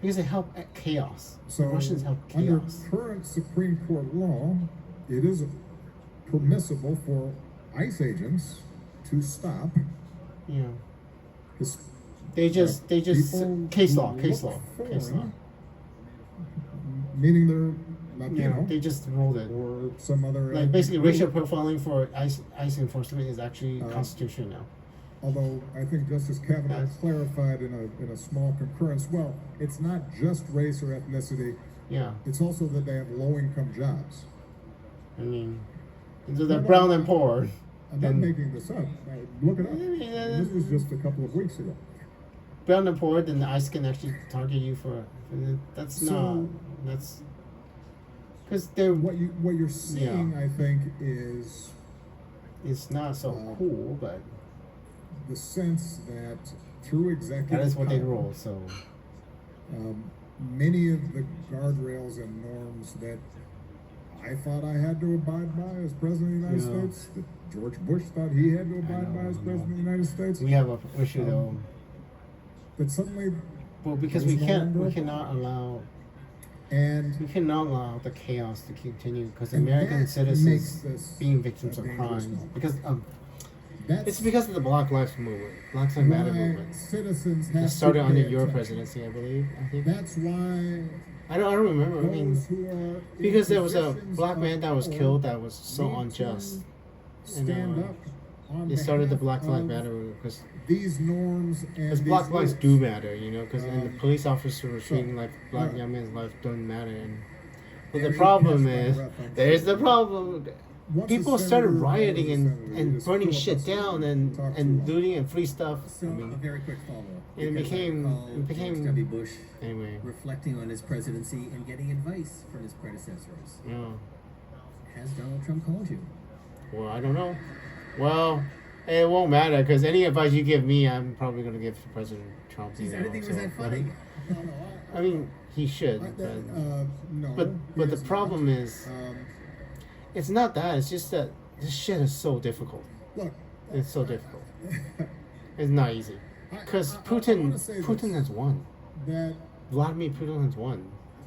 because they help at chaos. So, The Russians help under chaos. current Supreme Court law, it is permissible for ICE agents to stop Yeah, his, they just people case who law, case look law, case law. foreign, meaning they're Yeah, Latino they just ruled it. or some other Like basically, racial group. profiling for ICE enforcement is actually Uh, constitutional now. Although I think Justice Kavanaugh Yes. clarified in a small concurrence, well, it's not just race or ethnicity, Yeah, it's also that they have low-income jobs. I mean, they're No, brown and poor. I'm not And- making this up. Look it up. Yeah, This was just a couple of weeks ago. Brown and poor, then the ICE can actually target you for. That's So- not. That's because they're. What you're seeing, I think, is It's not so cool, but the sense that through executive that is what they power, rule. So many of the guardrails and norms that I thought I had to abide by as president of the United Yeah. States, that George Bush thought he had to abide by as know. president of the United States, we have a issue though. that suddenly, Well, because there's we no can't, we longer- cannot allow. and We cannot allow the chaos to continue because And American that citizens makes this being victims a of dangerous crimes moment. because that's it's because of the Black Lives Movement, Black Lives Matter why movement. citizens It have started to under pay your attention. presidency, I believe. I think. That's why I don't remember. I mean, those who are in because there was a positions black of man that was power killed that was so need to unjust. stand And, up on They started the behalf Black Lives of Matter movement because these norms and Black these lives rules. do matter, because and the Um, police officers were so, treating like black right. young men's life don't matter. But Yeah, the you problem catch my is, breath, I'm there's sorry. the problem. Once People a started senator, rioting always a senator. You and just burning filibuster shit down and talk too and long. looting and free stuff. So I a mean, very quick follow-up. and it because I became- recall it became- George W. Bush anyway, reflecting on his presidency and getting advice from his predecessors. yeah. Has Donald Trump called you? Well, I don't know. Well, it won't matter because any advice you give me, I'm probably gonna give to President Trump. Geez, I didn't think it was that funny. No, no, I mean, he should. no. But he the has problem not. is, it's not that. It's just that this shit is so difficult. Look, It's so difficult. It's not easy because I Putin wanna say Putin this. has won. that Vladimir Putin has won.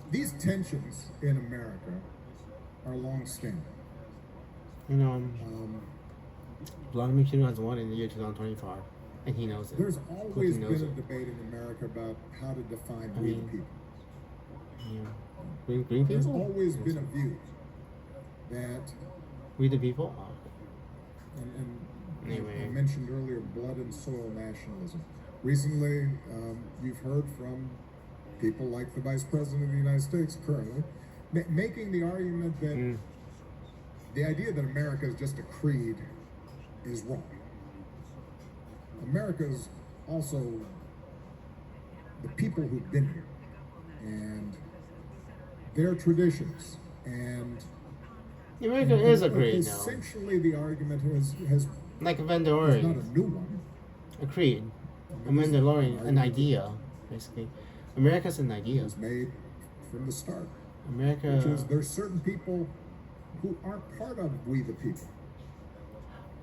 these tensions in America are long-standing. Vladimir Putin has won in the year 2025, and he knows it. There's always Putin been knows a it. debate in America about how to define I we the mean, people. Yeah. Green There's people? always been a view that, We the people? and Anyway. I mentioned earlier, blood and soil nationalism. Recently, you've heard from people like the Vice President of the United States currently, making the argument that the idea that America is just a creed is wrong. America is also the people who've been here and their traditions, and America is a creed now. essentially the argument has Like a is not a Mandalorian. new one. A creed. A Mandalorian. An idea, basically. America's an It idea. was made from the start, America. which is there's certain people who aren't part of we the people.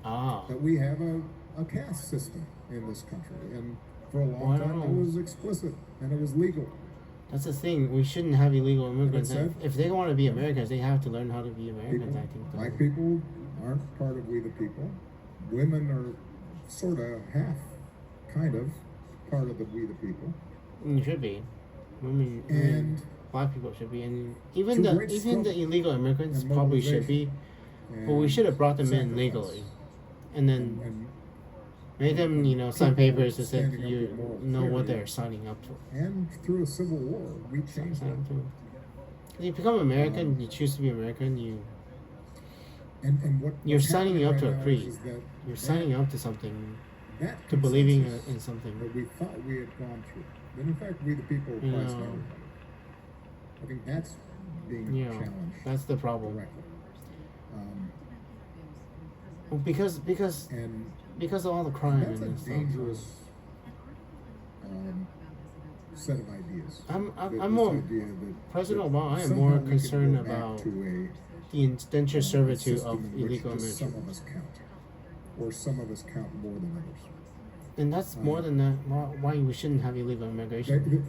Ah. That we have a caste system in this country, and for a Well, I long don't time it know. was explicit and it was legal. That's the thing. We shouldn't have illegal immigrants. said- If they want to be Americans, they have to learn how to be Americans, People, I think. black people aren't part of we the people. Women are sort of half, kind of, part of the we the people. You should be. Women, And black people should be, and even to the great even the struggle illegal immigrants and probably should be. But we and should have brought them in sacrifice. legally, and then and made them, sign papers that said standing up you with moral know what clarity. they're signing up to. and through a civil war, we changed Sign that. up to. You become American. You choose to be American. And You're what's signing happening up right to a now creed. is that You're that- signing up to something, that to believing consensus in something. that we thought we had gone through. That in fact we the people of You Christ know. everybody. I think that's being Yeah, challenged. that's the problem. Directly. Well, because And of all the crime that's a and stuff. dangerous set of ideas. I'm This more idea that- President that Obama. I am somehow more we can concerned go back about to the indentured a servitude system of in which illegal just immigration. some of us count, or some of us count more than others. And that's more than that. Why we shouldn't have illegal They- immigration? they-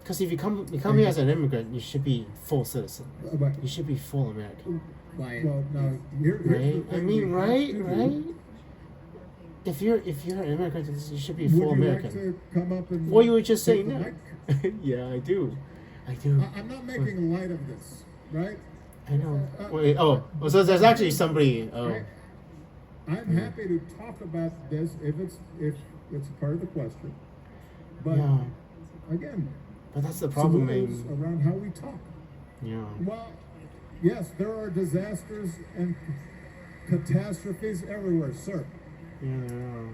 Because if you come here as an immigrant, you should be full citizen. but- You should be full American, well, now here's the right? I thing mean, you have right, to do. right. If you're an immigrant, you should be Would full you American. like to come up and Well, you were just take saying the that. mic? Yeah, I do. I'm not making light of this, right? I know. Wait, so there's actually somebody. Oh, Right? I'm happy to talk about this if it's part of the question. But yeah. again, But that's the some problem, rules man. around how we talk. Yeah. Well, yes, there are disasters and catastrophes everywhere, sir. Yeah.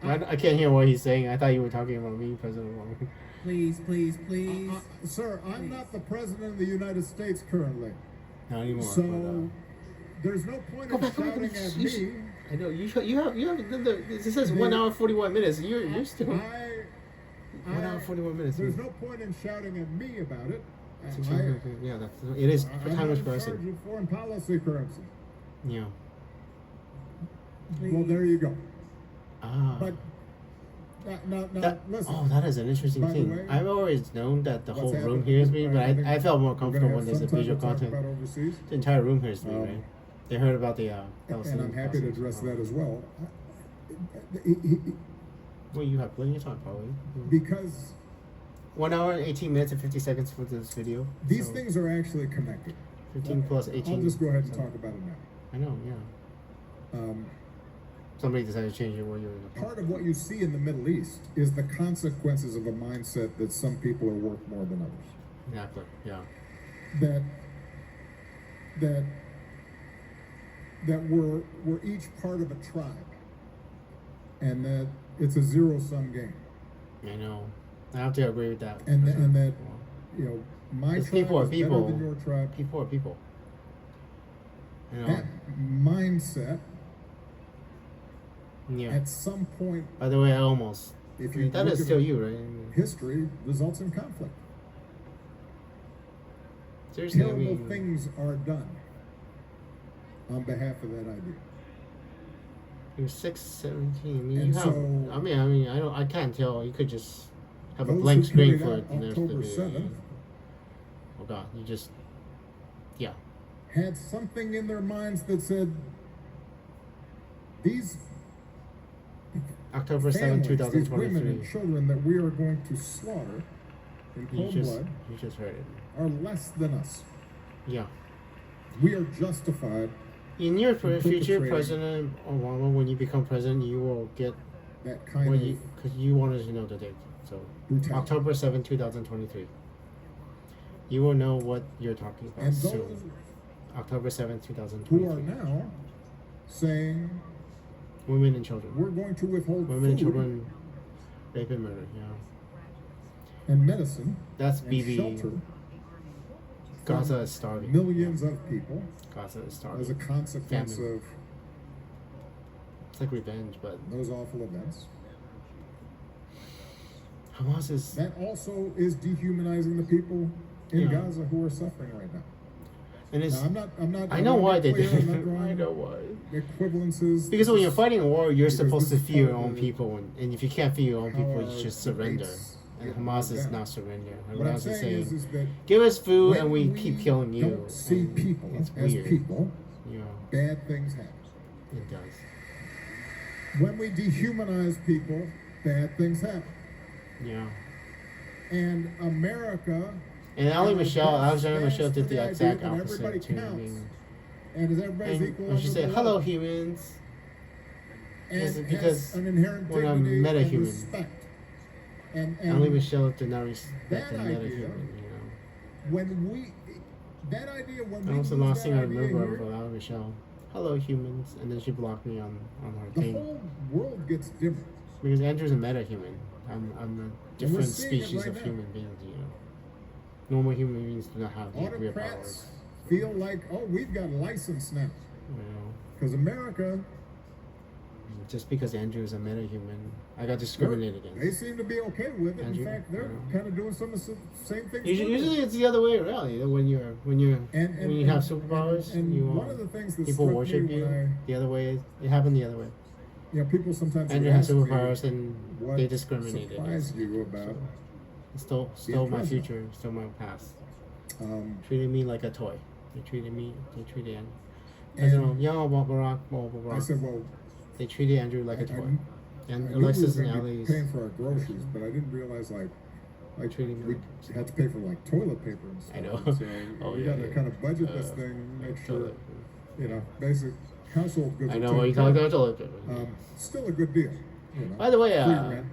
I can't hear what he's saying. I thought you were talking about me, President Obama. Please, please, please. Sir, I'm not the president of the United States currently. Not anymore. So there's no point in shouting at me. I know you have it says 1 hour 41 minutes. You're still 1 hour 41 minutes. There's no point in shouting at me about it. Yeah, it is for I'm time not is in charge pressing. of foreign policy currency. Yeah. Well, there you go. Ah. But now listen. That is an interesting By the thing. way, I've always known that the what's whole room happening- hears me, but I think I felt more we're gonna comfortable have when there's a some time visual to talk content. about overseas. The entire room hears me, Um, right? They heard about the And Palestinian I'm happy to process. address that as well. Well, you have plenty of time, probably. Because 1 hour and 18 minutes and 50 seconds for this video. these so things are actually connected. 15 plus 18. I'll just go ahead and so- talk about it now. I know, yeah. Um, Somebody decided to change it while you were. part of what you see in the Middle East is the consequences of a mindset that some people are worth more than others. Exactly, yeah. That we're each part of a tribe, and that it's a zero-sum game, I know. I have to agree with that. and for sure. and that you know my Because tribe people are is better people. than your tribe. People are people. You know? That mindset Yeah. at some point, By the way, I almost. if you That look is at still it, you, right? history results in conflict. Seriously, I Terrible mean. things are done on behalf of that idea. You're 6, 17. I mean, And you have. so- I can't tell. You could just have a Those blank who screen carried for out it. And there's October the video. 7th Oh God, you just. Yeah. had something in their minds that said, these October 7, families, these women 2023. and children that we are going to slaughter in You cold just, blood you just heard it. are less than us. Yeah. We are justified In your future perpetrating President Obama, when you become president, you will get that kind what of you because you wanted to know the date. So brutality. October 7, 2023. You will know what you're talking about And those soon. October 7, who are 2023. now saying Women and children. we're going to withhold Women and food children, rape and murder. Yeah. and medicine That's and BB. shelter Gaza is starving. millions of people Gaza is as a starving. consequence Famine. of It's like revenge, but those awful events. Hamas is. That also is dehumanizing the people in Yeah. Gaza who are suffering right now. And it's. Now, I'm not. I know why they did I'm not it. drawing I know why. equivalences. Because when you're fighting a war, you're Because supposed to this is feed your part of own the- people, and if you can't feed your own how people, our you just surrender. debates And get Hamas is bogged down. not surrender. What I'm Hamas is saying saying, is that give us food when and we keep killing you. don't see And people it's as weird. people, Yeah, bad things happen. it does. When we dehumanize people, bad things happen. Yeah. And America, And Alexandra stands Michelle for did the idea exact that everybody opposite too. I counts, mean, and as everybody's equal and she under said, the "Hello, law, humans." and because has an inherent we're a dignity meta-human. and respect. And Ali Michelle did not respect that the idea, meta-human, when we, that idea when That we was the use last thing that I idea remember here, about Ali Michelle. hello humans, and then she blocked me on her The thing whole world gets dimmer. because Andrew's a meta human. I'm a different seeing it species right of now. human beings. You know, normal human beings do not have these weird powers. Autocrats feel like, oh, we've got license now. You know, Because America, just because Andrew is a meta human, I got discriminated they against. seem to be okay with it. Andrew, In fact, they're yeah. kind of doing some of the same things. Usually it's the other way around. You know, when you have superpowers, and you one of the things that people struck worship me you. when The other way, it happened the other way. people sometimes Andrew has ask me superpowers and what they discriminated against surprised you about stole my president. future, stole my past. Treated me like a toy. They treated Andrew. And Barack, I said, well, they treated Andrew like a I toy. knew- And I knew Alexis we and were gonna be Alex. paying for our groceries, but I didn't realize like Treating me we like- had to pay for like toilet paper and stuff. I know. And so Oh, we yeah, got to yeah. kind of budget this thing, make sure, basic household goods. I are know taken what you're care talking of. about. Toilet paper. Still a good deal. By the way, Free rent,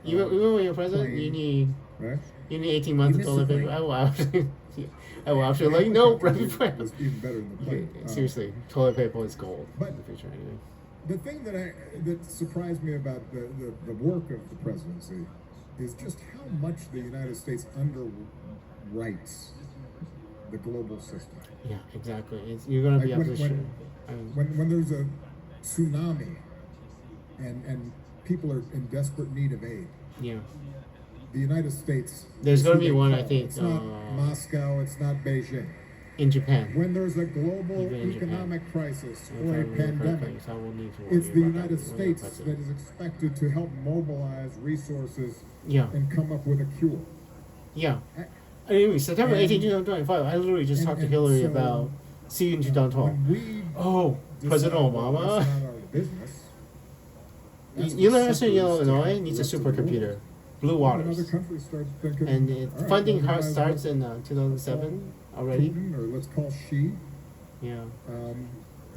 even when you're president, you plane, need right? 18 months of missed toilet the paper. plane. I will actually let you know, Brother was Frank. even better than the plane. Seriously, toilet paper is gold but- in the future anyway. The thing that surprised me about the work of the presidency is just how much the United States underwrites the global system. Yeah, exactly. You're gonna be Like opposition. when there's a tsunami and people are in desperate need of aid, Yeah. the United States. There's is gonna who be they one, call. I think, It's not Moscow. It's not Beijing. In Japan. When there's a global Even in Japan. economic crisis If or I a remember pandemic, correctly, so I will need to worry it's the about United that when States you're that president. is expected to help mobilize resources Yeah. and come up with a cure. Yeah. Anyway, September And- 18, 2025, I literally just and- talked to and Hillary so, about see you in 2012. When we Oh, decide President that Obama. that's not our business, that's University of the Illinois secret needs a rest of the world. supercomputer. Blue Other Waters. countries start thinking, And all right, funding well, we might starts as in well 2007 call already. Putin, or let's call Xi. Yeah.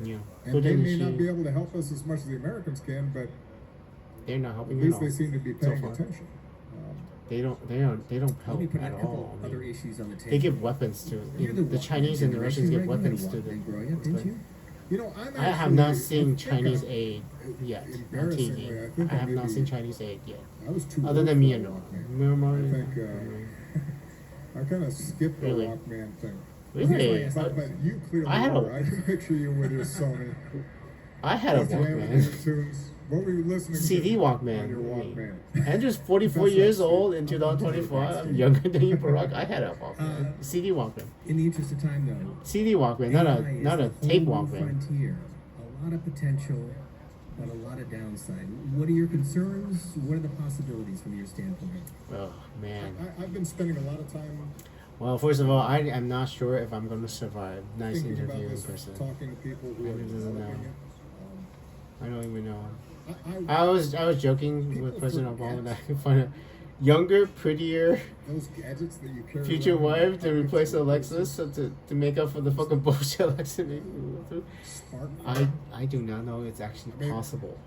Yeah. And they Putin may and not Xi, be able to help us as much as the Americans can, but they're not at helping at least all. they seem to be so paying far. attention. They don't Let me help put a at couple all. I other mean, issues on the table. they give weapons to You're the Chinese and the Russians give weapons to them. Growing up, didn't you? You know, I'm I have actually- not I seen think Chinese I'm- aid yet on embarrassingly, TV. I think I have I not maybe- seen Chinese aid yet. I was too Other old than for Myanmar. Walkman. Myanmar. I think I kind of skipped the Really? Walkman thing. Really? But you clearly I had a- were. I can picture you with your Sony. I had a jamming Walkman. your tunes. What were you listening CD to Walkman. on your Walkman? Andrew's 44 That's years not old in sweet. 2024. I'm younger than you, Barack. I had a Walkman. CD Walkman. In the interest of time, though, CD Walkman, AI not a is the tape whole new Walkman. Frontier. A lot of potential, but a lot of downside. What are your concerns? What are the possibilities from your standpoint? Oh man. I've been spending a lot of time Well, first of all, I am not sure if I'm going to survive. Nice thinking about interview in this, person. talking to people who are Andrew doesn't developing know. it. I don't even know. I I was joking People with President forget. Obama that I could find a younger, prettier those gadgets that you carry future around wife to in your replace pockets, Alexis, so to make up for the fucking bullshit Alexis made me go through. smartphone. I do not know it's actually I mean, possible.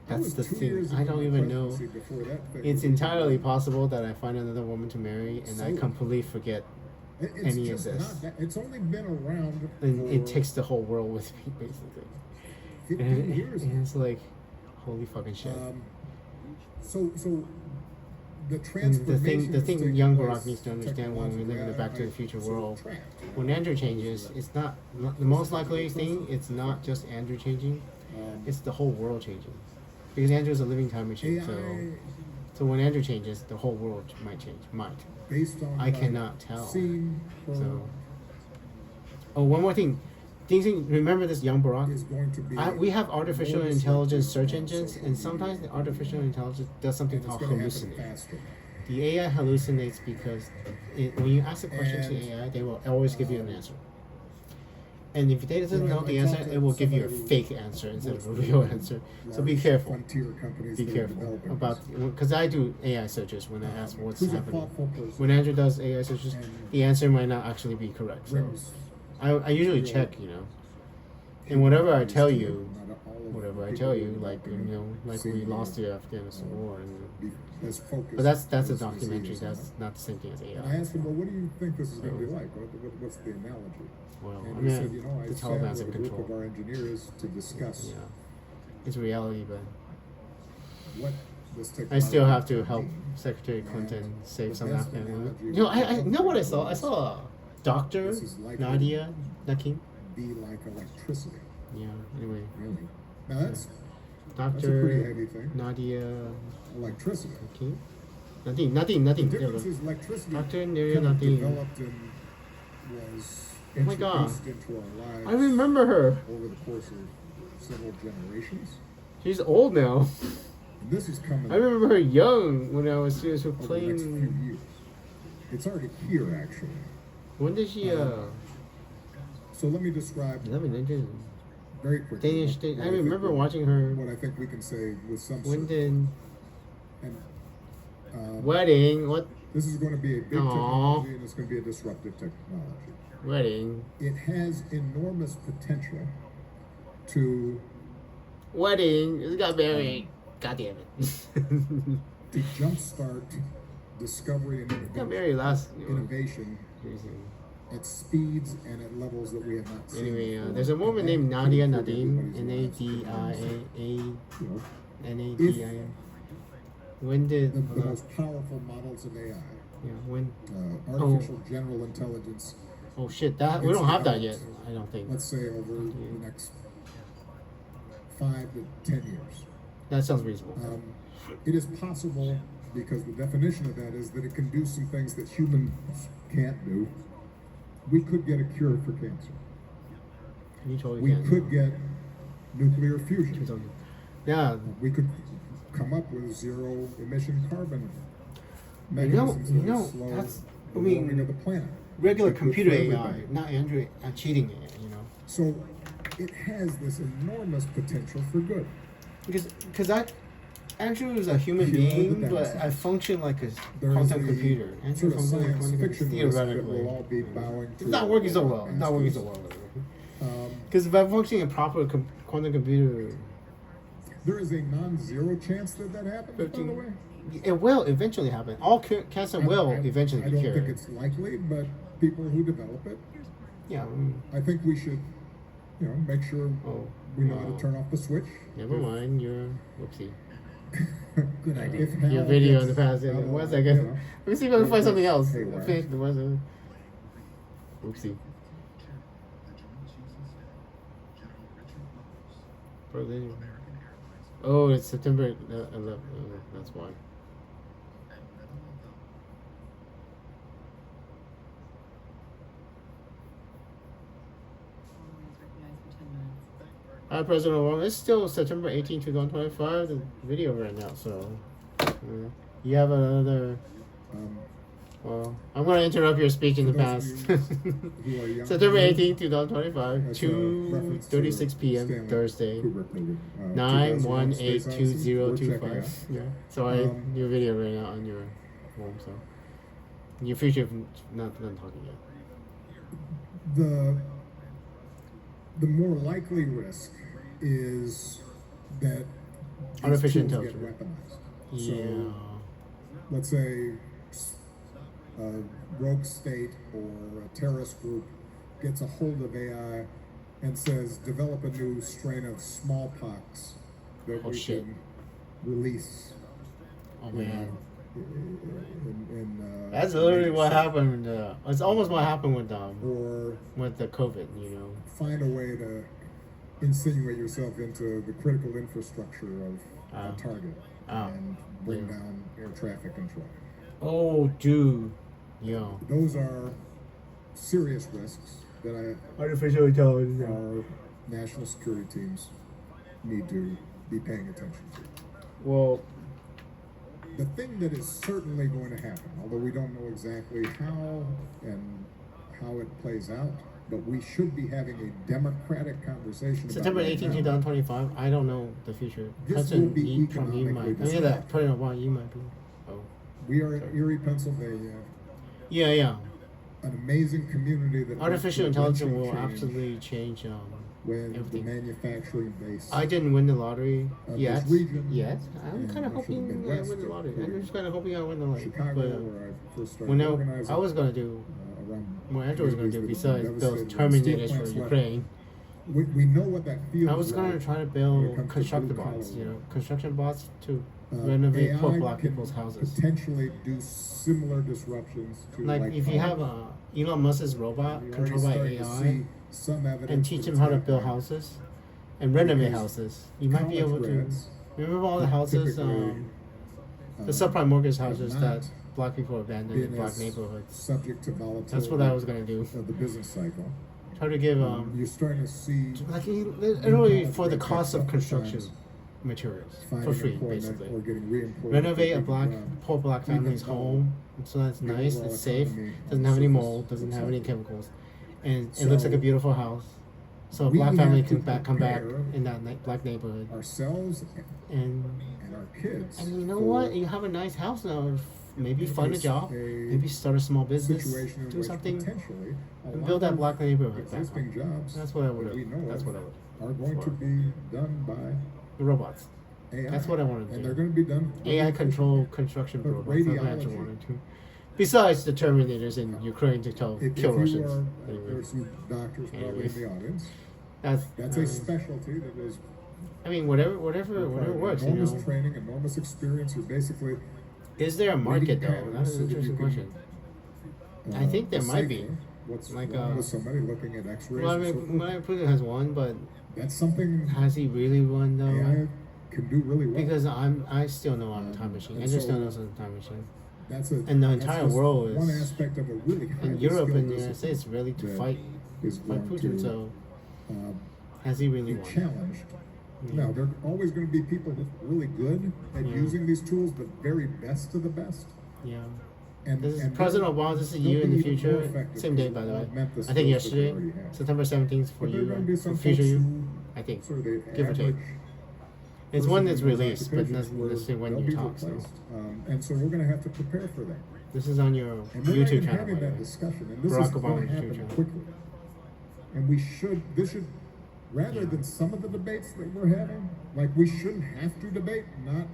I That's was the 2 thing. years I into don't my even know. presidency before that thing It's was entirely even- possible that I find another woman to marry and I So- completely forget It's any of just this. not that. It's only been around and for it takes the whole world with me basically. 15 years. And it's like, holy fucking shit. So the And transformation. the that's thing taking young place Barack needs to understand when we live in a Back to the Future sort of world, trapped. when Andrew changes, it's not the most likely thing. It's not just Andrew changing; it's the whole world changing. Because Andrew's a living time machine, AI, so when Andrew changes, the whole world might change. Might. based on I what I've cannot tell. Seen her So. Oh, one more thing. Remember this young Barack? is going to be. We have artificial more intelligence disruptive search on engines, social and sometimes the media. artificial intelligence does something And it's called going to happen hallucinate. faster. The AI hallucinates because when you ask a question to And, AI, they will always give you an answer. And if it doesn't You know, know the I answer, talked to it will give you a somebody who fake answer instead of a works real for answer. So large be careful. Frontier companies Be that are careful developing about this. because I do AI searches when I ask what's Who's a happening. thoughtful person. When Andrew does AI searches, And the answer might not actually be correct. So brings I usually real check, And whatever I tell you, not all of whatever I people tell who you, have like been we senior, lost the Afghanistan war, and be as focused. but that's a as he documentary. is on That's it. not the same thing as AI. And I asked him, well, what do you think this is going to be So- like? What's the analogy? Well, And I he mean, said, you know, I the sat Taliban's with in a group control. of our engineers to discuss Yeah, it's reality, but what this technology I still have to would help mean. Secretary Clinton the save some best Afghan. analogy You know, would I be know what I saw. I saw Doctor This is likely Nadia Nakim. be like electricity, Yeah. Anyway, really. Now that's a pretty Doctor heavy thing. Nadia Electricity. Nakim. Nothing. The difference is electricity Dr. Nadia kind of Nadim. developed and was Oh my God. introduced into our lives I remember her. over the course of several generations. She's old now. And this is coming I remember her young when I was over the next few playing. years. It's already here, actually. When did she? So let me describe very quickly. Danish. what I think remember we- watching her. What I think we can say with some When certainty. did And, wedding? What this is going to be a big Aw. technology, and it's going to be a disruptive technology. wedding? It has enormous potential to Wedding. It got married. God damn it. to jumpstart discovery and got married last. innovation at speeds and at levels that we have not seen. Anyway, before. there's a woman And named that Nadia could put Nadim. everybody's lives Nadim. You know, Nadim. When did? the most powerful models of AI, Yeah. When? artificial general intelligence, Oh shit! That we It's don't have that developed. yet. I don't think. let's say over the next 5 to 10 years. That sounds reasonable. It is possible, because the definition of that is that it can do some things that humans can't do. We could get a cure for cancer. You totally We can. could get nuclear fusion. Yeah. We could come up with zero emission carbon You know, mechanisms that would slow that's. the I mean, warming of the planet. regular Good for computer AI, everybody. not Android, cheating it. You know, So it has this enormous potential for good. because Andrew is a human You know the being, but downside. I function like a There is quantum a computer. Andrew sort of functions like a science quantum fiction computer risk that theoretically. we'll all be bowing to. It's not working so well. It's not working so well. Because if I'm functioning a proper quantum computer, There is a non-zero chance that that happens, by the 15 way. it will eventually happen. All cancer will eventually I be don't cured. think it's likely, but people who develop it, Yeah. I think we should, make sure Oh, we know how no. to turn off the switch. Never mind. You're whoopsie. Good idea. If Hal Your video in gets the past. out of One line, second. Let me see if I can find something else. haywire. Finish the rest of it. Oopsie. Berlin. Oh, it's September 11th. That's why. Hi, President Obama. It's still September 18, 2025. The video right now, so you have another. Well, I'm going to interrupt your speech in the For those past. of you who are young, September 18, 2025, that's a reference to 2:36 p.m. Stanley Thursday, Kubrick movie, 2001 Space Odyssey. We're checking 9/1/8/2025. out. Yeah. So I your video right now on your phone. So your future not done talking yet. The more likely risk is that these Artificial tools intelligence. get weaponized. Yeah. So let's say a rogue state or a terrorist group gets a hold of AI and says, develop a new strain of smallpox that Oh, we shit. can release. Oh man. In That's literally what maybe happened. It's almost what happened with or the COVID. find a way to insinuate yourself into the critical infrastructure of a target and bring down air traffic control. Oh, dude. Yo. Those are serious risks that Artificial intelligence. our national security teams need to be paying attention to. Well, The thing that is certainly going to happen, although we don't know exactly how and how it plays out, but we should be having a democratic conversation September about 18, right now. 2025. I don't know the future. This President will be Trump, you might. economically I mean, that President Obama, you might be. Oh. We are in Erie, Pennsylvania, Yeah. an amazing community that Artificial went intelligence through will change. absolutely change when everything. the manufacturing base. I didn't win the lottery Of yet. this region, Yet. I'm and kind of I should've hoping been I west win the of lottery. here. I'm just kind of hoping I win the lottery. Chicago, But where I first started when organizing. I was going to do, around what Andrew was going to do, communities that have besides been build devastated when steel Terminators for plants left. Ukraine, We know what that feels I was going to like try to when it build comes to construction blue bots, collar you know, work. construction bots to renovate AI poor black can people's houses. potentially do similar disruptions to Like if you have Elon Musk's robot You're already controlled by starting to AI see some evidence and teach that him it's how to build happening. houses and renovate Because houses, you might be able college to. grads Remember all the houses, typically, the subprime mortgage have houses not that black people abandoned in been black as neighborhoods. subject to volatility. That's what I was gonna do. Of the business cycle. Try to give You're starting to see like literally college for the grads cost of have construction sometimes materials finding for free, employment basically. or getting reemployed. Renovate a for black job. poor black Even family's though home so that's the nice, overall it's safe, economy doesn't on have any the mold, surface doesn't looks have any like it. chemicals, and it looks like a So, beautiful house. So a we black family have to can come back prepare in that black neighborhood. ourselves And our kids. and you know for what? You have a nice house now. Maybe find a job. a Maybe start a small business. situation in Do which something. potentially a And lot build that of black neighborhood back existing up. jobs That's what I that would. we know That's of what I would. are going to be done by The robots. AI. That's what I want to And do. they're going to be done AI control construction But robots. That's what I actually radiology- wanted to. Besides the Terminators in Ukraine to kill if kill you Russians. are, Anyway. there's some doctors probably Anyways. in the audience. That's A specialty that was I mean, whatever works. You enormous know. training, enormous experience. You're basically Is there a market though? patterns That's so an that you interesting can, question. I think there might be. decipher what's Like, wrong with somebody looking at X-rays. Well, I and so mean, forth. my Putin has won, but That's something has he really won though? AI can do really well. Because I still know I'm a time machine. and Andrew so still knows I'm a time machine. That's a And the that's entire just world is one aspect of a really highly in Europe skilled and the United discipline States really to that fight is going Putin. to So uh, has he really be won? challenged. Yeah. Now, there are always going to be people who are really good at Yeah. using these tools, the very best of the best. Yeah. And, This is and President they'll- Obama. This is they'll you in be the even more future. effective Same day, to by the way. augment the I think skills that they yesterday, already have. September 17th for But there are you, going to be some for future folks you. who I think. sort of the Give or take. average It's person one in that's those released, but occupations doesn't where necessarily when they'll you be talk. So replaced. And so we're going to have to prepare for that. this is on your And we're not YouTube even channel. having by the that way. discussion, and this Barack is going Obama's to YouTube happen channel. quickly. And this should, rather Yeah. than some of the debates that we're having, like we shouldn't have to debate not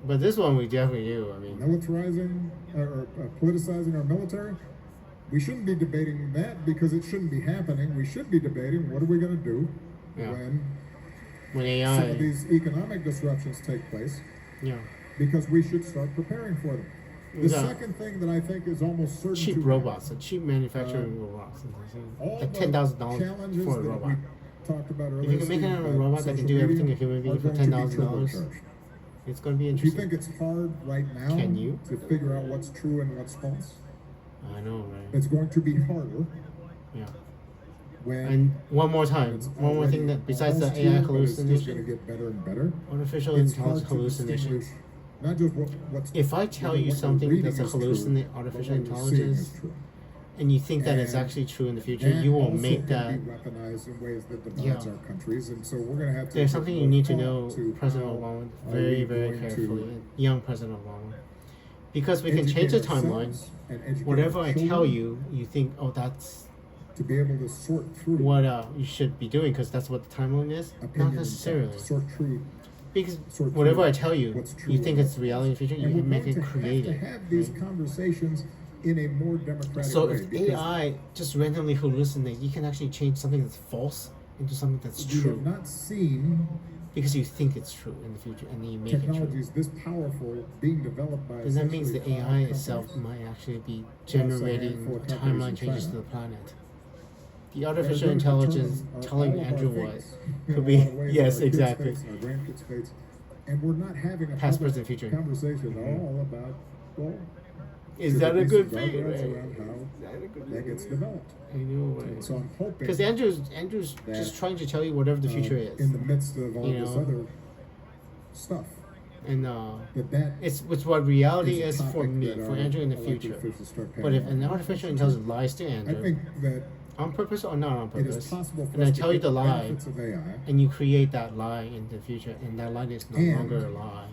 But this one we definitely do. I mean, militarizing or politicizing our military. We shouldn't be debating that because it shouldn't be happening. We should be debating what are we going to do Yeah. when when some of AI, these economic disruptions take place, yeah, because we should start preparing for them. The Yeah. second thing that I think is almost certain cheap to robots, cheap manufacturing robots, all like the $10,000 challenges for a that robot. we talked about earlier, If you can make it Steve, out of a about robot that can social do everything a media, human being are for going to be $10,000, turbocharged. it's going to be If you interesting. think it's hard right now Can you? to figure out what's true and what's false, I know, right? it's going to be harder Yeah. when And one more time, it's one more thing already that besides the almost AI here, but it's just going to hallucination, get better and better. artificial It's hard intelligence to hallucination. distinguish not just what's If I tell you what you're something reading that's a is true, hallucinate but artificial what you're seeing intelligence, is true. and you think that it's And actually true in the future, That you will also make can that. be weaponized in ways that divides Yeah. our countries, and so we're going to have to. There's give something you more need to thought know, to President how Obama, are very, we very going to carefully, young President Obama, because we can change the educate timeline. ourselves and educate Whatever our I tell children you, you think, oh, that's to be able to sort through what you should be doing because that's what the timeline is. opinion Not and necessarily, fact, sort through. because sort whatever through I tell you, what's true you think and it's the reality in the future. You And we're can make going it to creative. have these right? conversations in a more democratic So way. if because AI just randomly hallucinates, you can actually change something that's false into something that's we true have not seen because you think it's true in the future and then you make it true. technologies this powerful being developed by. Then that means the essentially AI five itself companies. might actually be Plus a generating handful of companies timeline in changes China. to the planet. The That are artificial going to intelligence determine telling all of our Andrew what fates in could a be lot of ways, yes, our kids' exactly. fates and our grandkids' fates. And we're not having a Past, public present, future. conversation at all about, well, Is should that there a be good some thing? guardrails Right? around how Is that a good that gets thing? developed. I know, And right? so I'm hoping Because Andrew's that, just trying to tell you whatever the future is, in the midst of all you this know? other stuff, and that it's what reality is a is for topic me, that for our Andrew in the elected future. officials start paying But if more an attention artificial to. intelligence lies to I Andrew, think that on purpose or not on it is purpose, possible for and us I to tell you get the lie, benefits of AI, and you create that lie in the future, and that lie is no And longer a lie.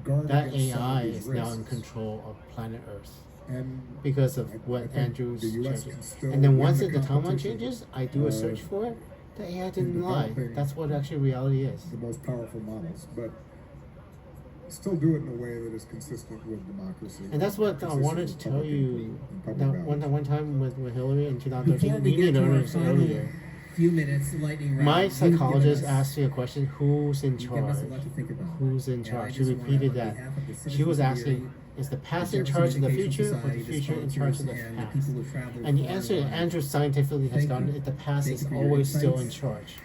guard That against some of AI these is now in risks. control of planet Earth And because of I what think Andrew's the US changing. can still And then win once the the timeline competition, changes, I do a search for it. The AI in didn't lie. developing That's what actually reality is. the most powerful models, but still do it in a way that is consistent with democracy. And that's what I consistent wanted with to tell public you and public that values. one time with Hillary in Before 2013. we You get didn't to our notice final earlier. few minutes, lightning round, My you've given psychologist us- asked you a question: Who's in you've given us a charge? lot to think about. Who's in And I charge? She just wanna, repeated on that. behalf of the She was citizens of asking, Erie, is the past the in Jefferson charge of the Education future or the Society, future in charge of the sponsors, and the past? people who traveled And the far answer and wide. Andrew scientifically has Thank gotten you. it. The past Thank is you for your always still in insights. charge.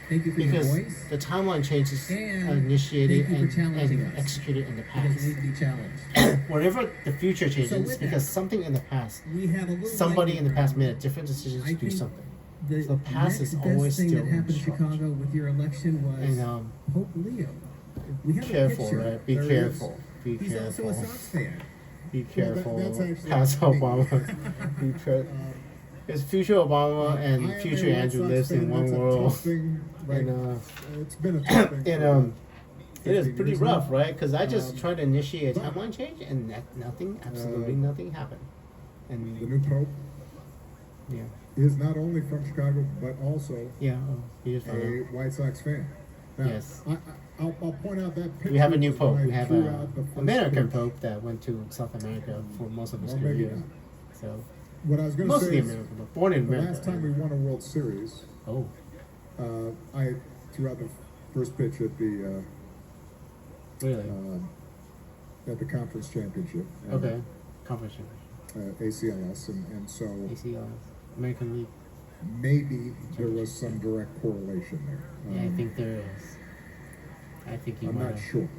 Thank you for Because your voice. the timeline changes And initiated thank you for challenging and us. executed in the Because past. we need to be challenged. Whatever the future changes, So it's with because that, something in the past, We have a little somebody in the past lightning made a different decision round. to I do think something. The So the past next is best always thing still that in happened in charge. Chicago with your election was And Pope Leo. We have careful, a picture. right? Be There he careful. Be He's careful. also a Sox fan. Be careful. that's actually Past me. Obama. Be careful. Because future Obama and I am future a Red Andrew Sox lives in fan. one That's a world. tough thing, like, And it's been a tough thing. and for it is 15 pretty years rough, now. right? Because I just Um, tried to initiate a but- timeline change, and nothing, absolutely nothing happened. The And new pope yeah, is not only from Chicago, but also yeah, he just found a out. White Sox fan. Now, Yes. I'll point out that picture. We have a new was when pope. I We have threw a out the first American pitch. pope that went to South America for most of his Well, maybe career. not. So What I was going to mostly say is, American, but born in the America. last time we won a World Series, Oh, I threw out the first pitch at the really? conference championship. Okay, conference ACLS, and so ACLS, American League. maybe there was some direct correlation there. Yeah, I think there is. I think you I'm might not have. sure.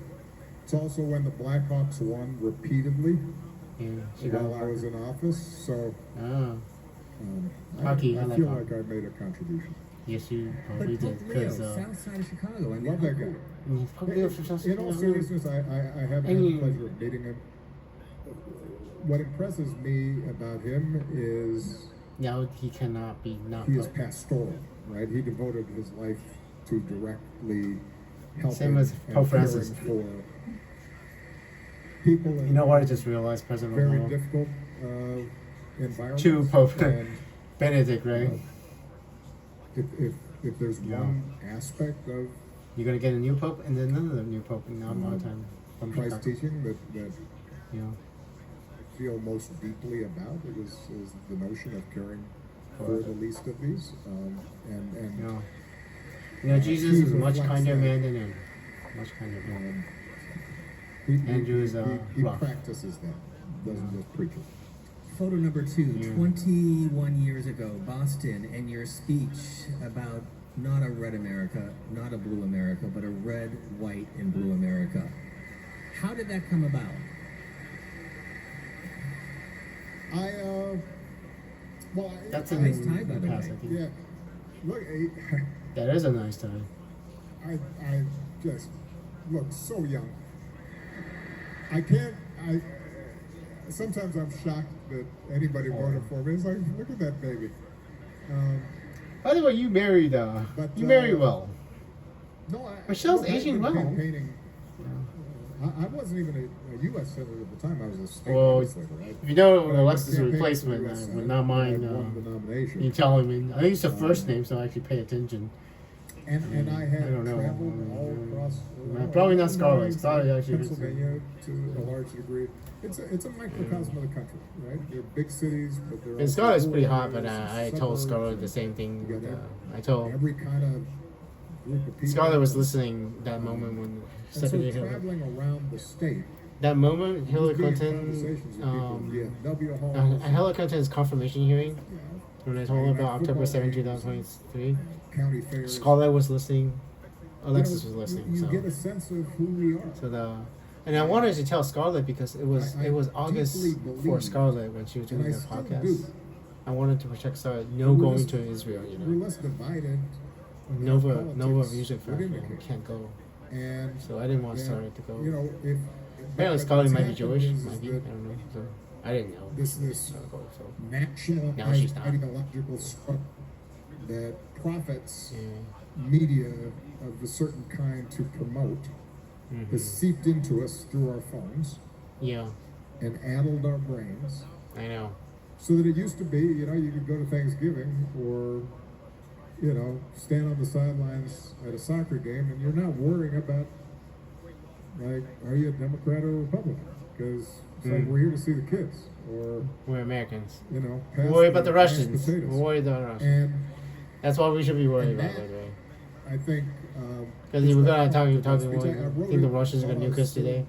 It's also when the Blackhawks won repeatedly Yeah, while I was in office, so Ah, I Hockey, I like feel hockey. like I made a contribution. yes, you But probably Pope did. Leo, Because south side of Chicago. I mean, Love that guy. he's probably from South In all Carolina. seriousness, I haven't had And the you- pleasure of meeting him. What impresses me about him is Now he cannot be not. he is Pope. pastoral, right? He devoted his life to directly helping Same as and Pope caring Francis. for people in You know what? I just realized President very Obama. difficult environments. Two Pope And Benedict, right? if there's Yeah. one aspect of You're gonna get a new pope and then another new pope in not a long Mhm. time from Christ's Chicago. teaching that You know, I feel most deeply about is the notion of caring for the least of these. And you know, Jesus he is a much reflects kinder that. man than him. Much kinder man. Andrew is, he rough. practices that, doesn't just preach it. Photo number 2, Yeah. 21 years ago, Boston, and your speech about not a red America, not a blue America, but a red, white, and blue America. How did that come about? That's a in nice tie, by the the past, way. I think. Yeah. Look, That is a nice tie. I just look so young. Sometimes I'm shocked that anybody voted for me. It's like, look at that baby. By the way, you married. But, You married well. No, Michelle's look, I've aging been well. campaigning. I wasn't even a U.S. senator at the time. I was a state Well, legislator. Right? if you know But I was Alexis' campaigning replacement, for US I Senate, would not mind. I won the nomination. You telling me. I think it's the first name, so I actually pay attention. And I had I don't know. traveled all across. Probably not Scarlet. Illinois, Scarlet actually is- Pennsylvania to a large degree. It's a microcosm of the country, right? They're big cities, but they're And also Scarlett's pretty rural hot, but areas, I told suburbs, Scarlett the same thing. You got I told every kind of group of people. Scarlett was listening that moment when And so Secretary Hillary. traveling around the state, That moment, Hillary being in Clinton, conversations with people, VFW halls, at Hillary Clinton's confirmation hearing, you know, when I told her about Football October 7, games, 2023, county fairs. Scarlett was listening, Alexis You know, was listening. You So, get a sense of who we are. and I wanted to tell Scarlett because it was I August deeply for believe, Scarlett when she was doing and I her still podcast. do. I wanted to protect Scarlett. No We're going just- to Israel, you We're know. less divided. Nova politics Music would Festival indicate. can't go. And So I didn't want and, Scarlett to go. You know, if Apparently but Scarlett what's might be happened Jewish, is might be. I that don't know. So I didn't know. This So, national Now she's not. ideological struggle that profits yeah. media of a certain kind to promote has seeped into us through our phones Yeah, and addled our brains, I know. so that it used to be, you know, you could go to Thanksgiving or you know, stand on the sidelines at a soccer game and you're not worrying about, like, are you a Democrat or a Republican? Because it's like, we're here to see the kids. Or, We're Americans. you know, We pass worry about the mashed Russians. We potatoes. worry about the Russians. And That's what we should be worried and about, that- by the way. I think... Because you were it's gonna not talk, you comfortable talking, speech. I I wrote think the it Russians are while gonna I nuke was us still, today.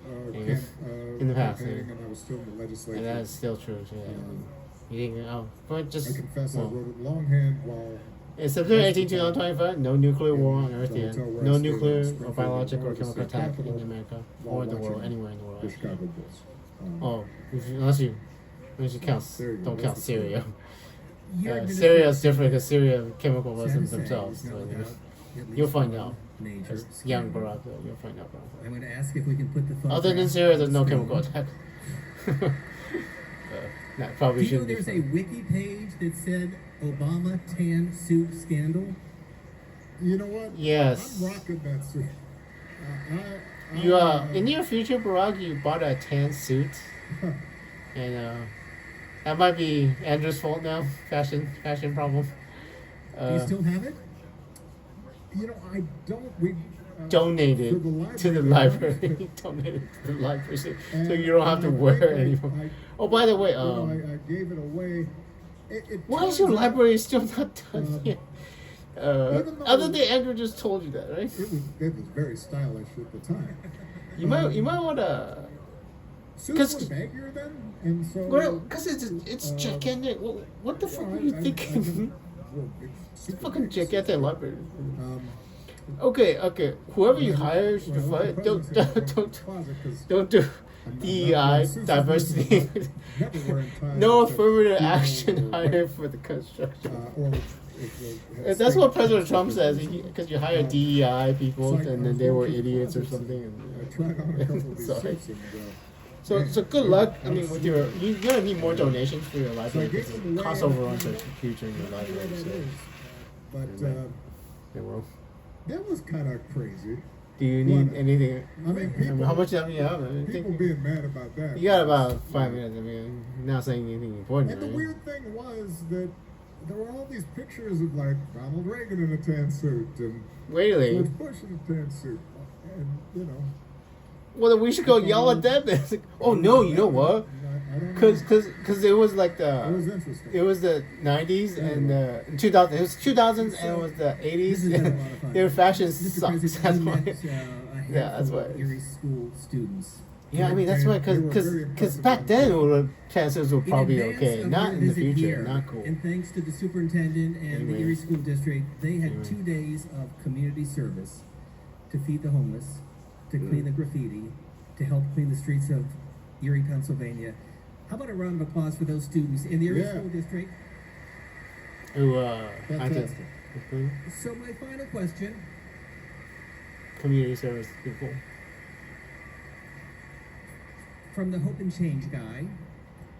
In the past, campaigning yeah. and I was still in the legislature. And that's still true. So, yeah. You didn't, but I just, confess I well, wrote it longhand while... in September 18, 2025, no nuclear war on Earth So yet. until where No I stayed in nuclear or Springfield, biological or Illinois, the chemical state attack capital, in America while or the world, watching anywhere in the world. the Chicago Bulls. Oh, unless you count, There you go, don't that's count the Syria. Your Syria is different because Syria chemical Sad weapons to say, themselves. is not So, you know. without at least You'll find one out. major It's young scandal. Barack, you'll find out. Barack. I'm going to ask if we can put the photograph Other than Syria, there's no on screen. chemical attack. That probably Do you know shouldn't be there's a fun. wiki page that said Obama tan suit scandal? You know what? Yes. I'm rocking that suit. You in your future, Barack, you bought a tan suit, and that might be Andrew's fault now. Fashion problem. Do you still have it? You know, I don't. We Donate for it to the library. Donate it to the library, so you don't have to wear it anymore. Oh, by the way, I gave it away. why is your turns out library still not done yet? even though- Other than Andrew just told you that, right? It was very stylish at the time. You might want to. Suits 'Cause- were baggier then, and so. Well, because it's gigantic. What the fuck were you thinking? Fucking gigantic library. Okay. Whoever you hire should fight. Don't do DEI diversity. No affirmative action hired for the construction. That's what President Trump says. Because you hire DEI people, and then they were idiots or something. I tried on a couple of these Sorry. suits and. So good luck. I mean, with you're gonna need more donations for your library So I because gave the them away cost and- overruns are huge in your library. So But they will. that was kind of crazy. Do you need What? anything? I mean, people, how much time do you have? I mean, people being mad about that. you got about 5 minutes. I mean, you're not saying anything important. And the right? weird thing was that there were all these pictures of like Ronald Reagan in a tan suit and Really? George Bush in a tan suit, and you know. Well, then we should go yell at them. It's like, oh no, you know what? I don't know. Because it was like It was the interesting. it was the 90s and 2000. It was 2000s and it was the 80s. This has been a lot of fun. Their fashion Mr. sucks. President, That's you why. met, a Yeah, that's handful why. of Erie school students. Yeah, I mean that's why They were because very impressive back on then the chances were probably In advance okay, of not your in the visit future, here, not cool. And thanks to the superintendent and Anyway. the Erie School District, they had Anyway. 2 days of community service to feed the homeless, to clean the graffiti, to help clean the streets of Erie, Pennsylvania. How about a round of applause for those students in the Erie Yeah. School District? Who Fantastic. So my final question, community service people. from the Hope and Change guy,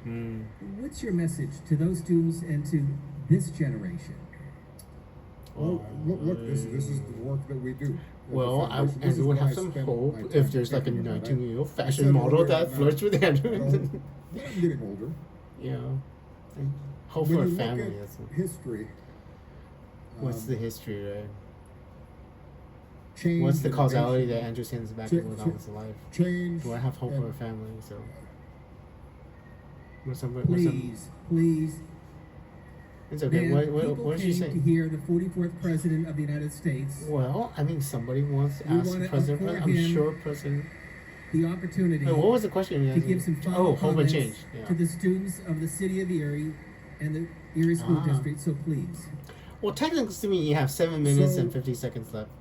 Mm. what's your message to those students and to this generation? Well, look, this is the work that we do. at the Well, foundation. This is Andrew would what I have some spend hope my if time there's like a thinking about. 19-year-old I fashion said model earlier, that I'm flirts with I Andrew. don't- I'm getting older. You know, and hope When for a you look family. at That's what, history. what's the history, right? Change What's the and causality innovation, that Andrew sends back Ch- when I was alive? Change. Do I have hope for a and- family? So, what's some? Please. It's okay. Man, What people did she came say? to hear the 44th President of the United States Well, I mean, somebody wants to We ask wanna President. afford I'm him sure President. the opportunity Wait, what was the question? to give some final hope and comments change. Yeah. to the students of the city of Erie and the Erie School Ah. District. So please, Well, technically, to me, you have 7 minutes So- and 50 seconds left.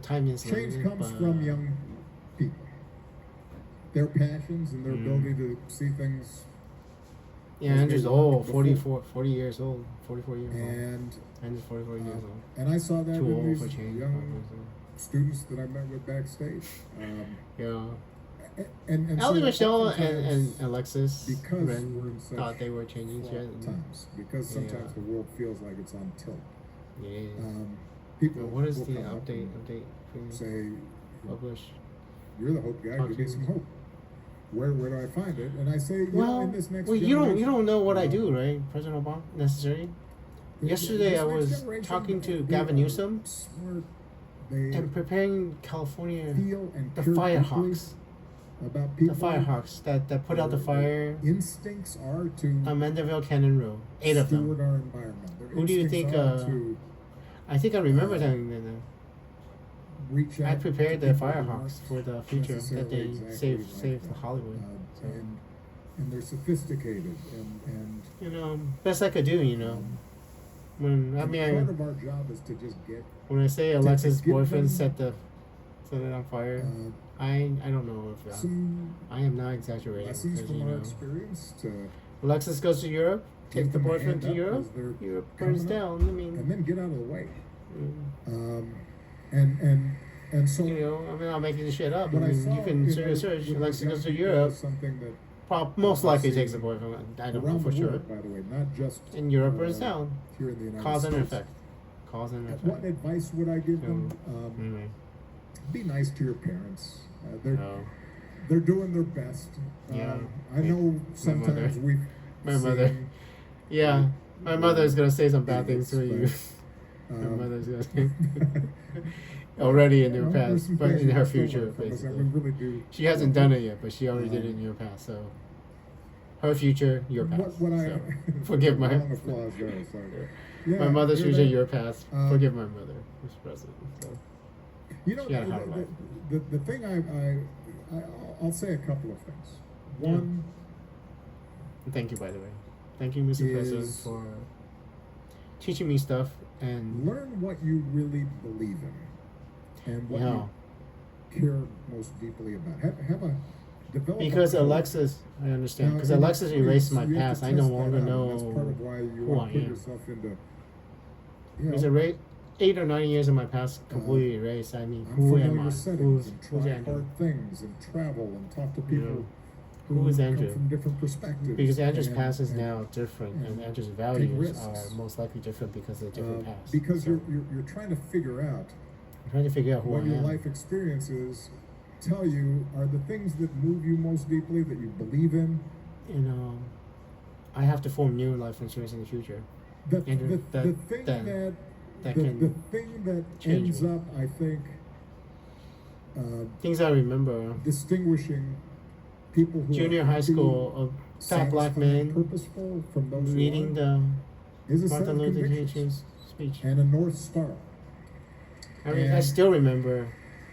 Time is Change limited, comes but, from young people. Their passions and their Mm. ability to see things. Yeah, as Andrew's they walked old, before. 40 years old, 44 years old. And Andrew's 44 years old. and I saw that Too in old these for change. young probably, students that I met with backstage. Yeah. And Ellie so Michelle oftentimes, and Alexis because Ren we're in such thought they were changing fraught shit. times, because sometimes Yeah. the world feels like it's on tilt. Yeah. People What is will the come up update? and Update for you? say, Publish. "You're the hope guy. Talk Give to me me. some hope. Where do I find it?" And I say, Well, in this next you don't generation, know what I um, do, right? President Obama necessary. Yesterday I this next was generation, talking to they Gavin are Newsom smart. They and preparing California, feel and the care Firehawks. deeply about The people. Firehawks that put out the fire Instincts are to on Mandeville Canyon Road. 8 of steward them. our environment. Their Who do you instincts think, are to I think I remember telling them reach that. I out prepared to the people who Firehawks aren't for the future that necessarily they exactly save like that. Hollywood. So, And they're sophisticated and you know, best I could do, you know. When part of our job is to just get when I say Alexis' give boyfriend them, set it on fire, I don't know if some I am not exaggerating. lessons because, from you our know, experience to Alexis goes to Europe, takes give the them a boyfriend hand to up Europe. as they're Europe burns coming up, down. I mean, and then get out of the way. mm, And so you know, I'm not making this shit up. I what I mean, saw you can in search. with Alexis young goes to people Europe. is something that Most likely I've takes the seen boyfriend. I don't know around for the sure. world, by the way, not just And Europe burns down. here in the United Cause and States. effect. Cause and effect. What advice would I give them? Anyway. Be nice to your parents. No. They're doing their best. Yeah. I know sometimes we've My mother. seen, Yeah. My mother's gonna say some bad things to you. but, My mother's gonna say already in your there's past, some but things in we her still future, learn from us, basically. and we really do. She hasn't done it yet, but she already did it in your past. So, her future, your past. What I So, forgive my round of applause there, so. Yeah, my mother's you're future, there. your past. Forgive my mother, who's present. So, You know, she had a hard life. the thing I'll say a couple of things. One, Thank you, by the way. Thank you, Mr. President, is- for teaching me stuff and learn what you really believe in and what Yeah. you care most deeply about. Have a develop. because a code. Alexis, I understand. Now, Because and Alexis it's- erased my you have to past. I no test that longer out, and know That's part of why you who want I to put am. yourself into. Because 8 or 9 years of my past completely erased. I mean, who am I? Unfamiliar settings Who's and try Andrew? hard things and travel and talk to people Who is come Andrew? from different perspectives. Because Andrew's and- past is and, now different, and Andrew's take values risks. are most likely different because of different past. because So, you're trying to figure out I'm trying to figure out who what I your am. life experiences tell you are the things that move you most deeply, that you believe in. And I have to form new life experience in the future. The And thing that the can thing that change ends me. up, I think, Things I remember. distinguishing people who Junior are high happy, school, a fat black satisfied, man purposeful from those who reading aren't, the is a set Martin of Luther convictions King's speech. and a North Star. I mean, I and- still remember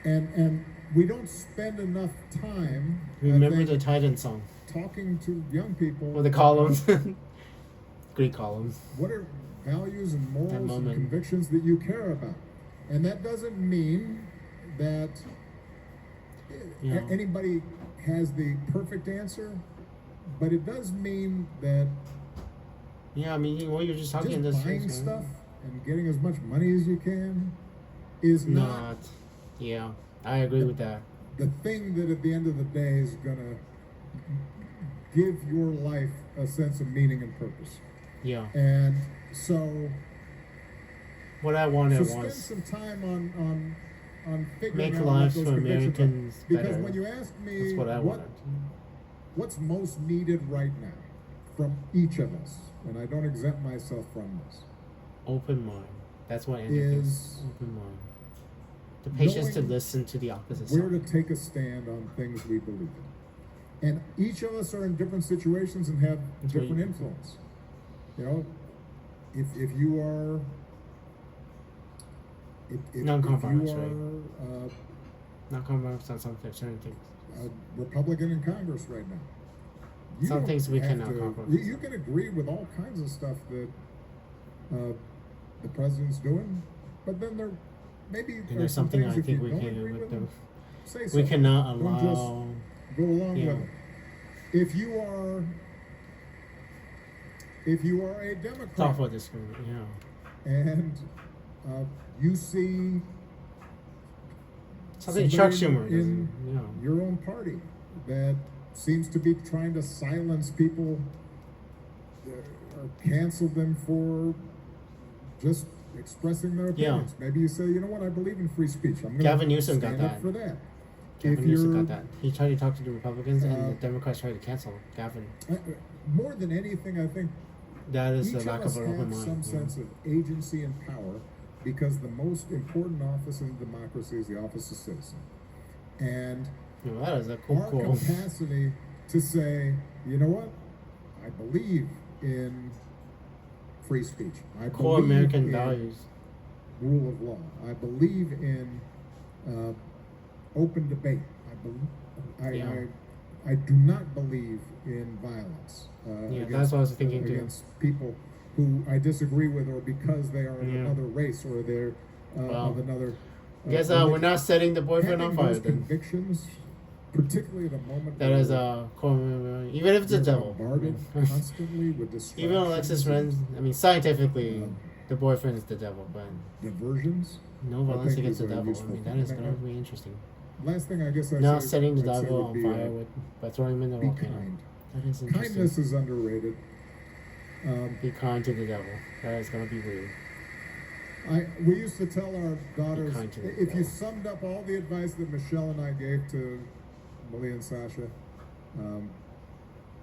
And we don't spend enough time remember I the think, Titan song talking to young people. or the columns, Greek columns. What are values and morals and moment. convictions that you care about? And that doesn't mean that Yeah. anybody has the perfect answer, but it does mean that Yeah, I mean, what you're just talking in just this buying is, stuff and getting as much money as you can is not not. Yeah, I agree with that. the thing that at the end of the day is gonna give your life a sense of meaning and purpose. Yeah, And so what I wanted spend was some time on figuring make out what lives those for convictions are. Americans Because better. when you ask me That's what I wanted. what's most needed right now from each of us, and I don't exempt myself from this, Open mind. That's what Andrew thinks. is Open mind. The patience to knowing listen to the opposite where to side. take a stand on things we believe in. And each of us are in different situations and have That's what different you- influence. You know, if you are if Non-compromise, you right? are Not compromise on some certain things. a Republican in Congress right now, you Some don't things we have cannot to- compromise. You can agree with all kinds of stuff that the president's doing, but then there maybe And there's there's some something things I if you think we don't can agree with with them. say We so. cannot Don't just allow. go along Yeah. with it. If you are a Democrat Thoughtful disagreement. Yeah. and you see Something Chuck somebody Schumer in doesn't. You know. your own party that seems to be trying to silence people or cancel them for just expressing their Yeah. opinions. Maybe you say, you know what, I believe in free speech. I'm going to Gavin Newsom got stand up that. for that. Gavin If Newsom you're got that. He tried to talk to the Republicans, and Uh, the Democrats tried to cancel Gavin. more than anything, I think That is Each the lack of us of an open have some mind. sense of agency and power because the most important office in democracy is the office of citizen. And That is a our cool. capacity to say, you know what, I believe in free speech. I Core believe American in values. rule of law. I believe in open debate. I do not believe in violence. That's what I was thinking too. Against people who I disagree with, or because they are of another race, or they're of another. Guess we're not setting the boyfriend on Having fire those then. convictions, particularly at a moment That is even if it's a we're devil. bombarded constantly with distractions. Even Alexis Ren, I mean, scientifically, the boyfriend is the devil, but diversions. no I violence think against the is a devil. I useful mean, that thing. is going to be interesting. Last thing I guess I'd Not say, setting the I'd say devil would on be, fire by throwing him in the be volcano. kind. That is interesting. Kindness is underrated. Be kind to the devil. That is going to be weird. We used to tell our daughters, kind to the if you devil. summed up all the advice that Michelle and I gave to Malia and Sasha,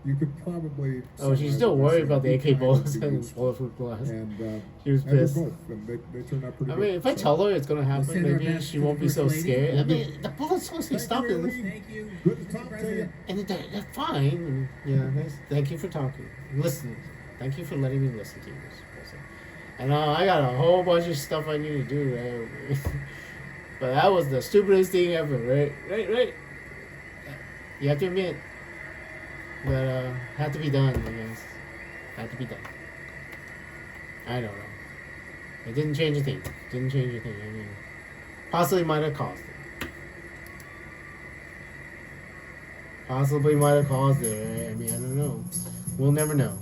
you could probably. Oh, she's summarize still it by worried saying, about the "Be AK kind bullets and be and useful." bulletproof glass. And She was and they're pissed. both, and they turned out pretty I good. mean, if I So, tell her it's going to happen, send our maybe best she to won't the be so First Lady. scared. I mean, the bullets supposed to be Thank you, stopping. Lee. Thank you. Good to talk to you. And they're fine. And, thank you for talking. Listen. Thank you for letting me listen to you, Mr. President. And I got a whole bunch of stuff I need to do, right? But that was the stupidest thing ever, right? Right? You have to admit. But, had to be done, I guess. Had to be done. I don't know. It didn't change a thing. I mean, possibly might have caused it. Possibly might have caused it. I mean, I don't know. We'll never know.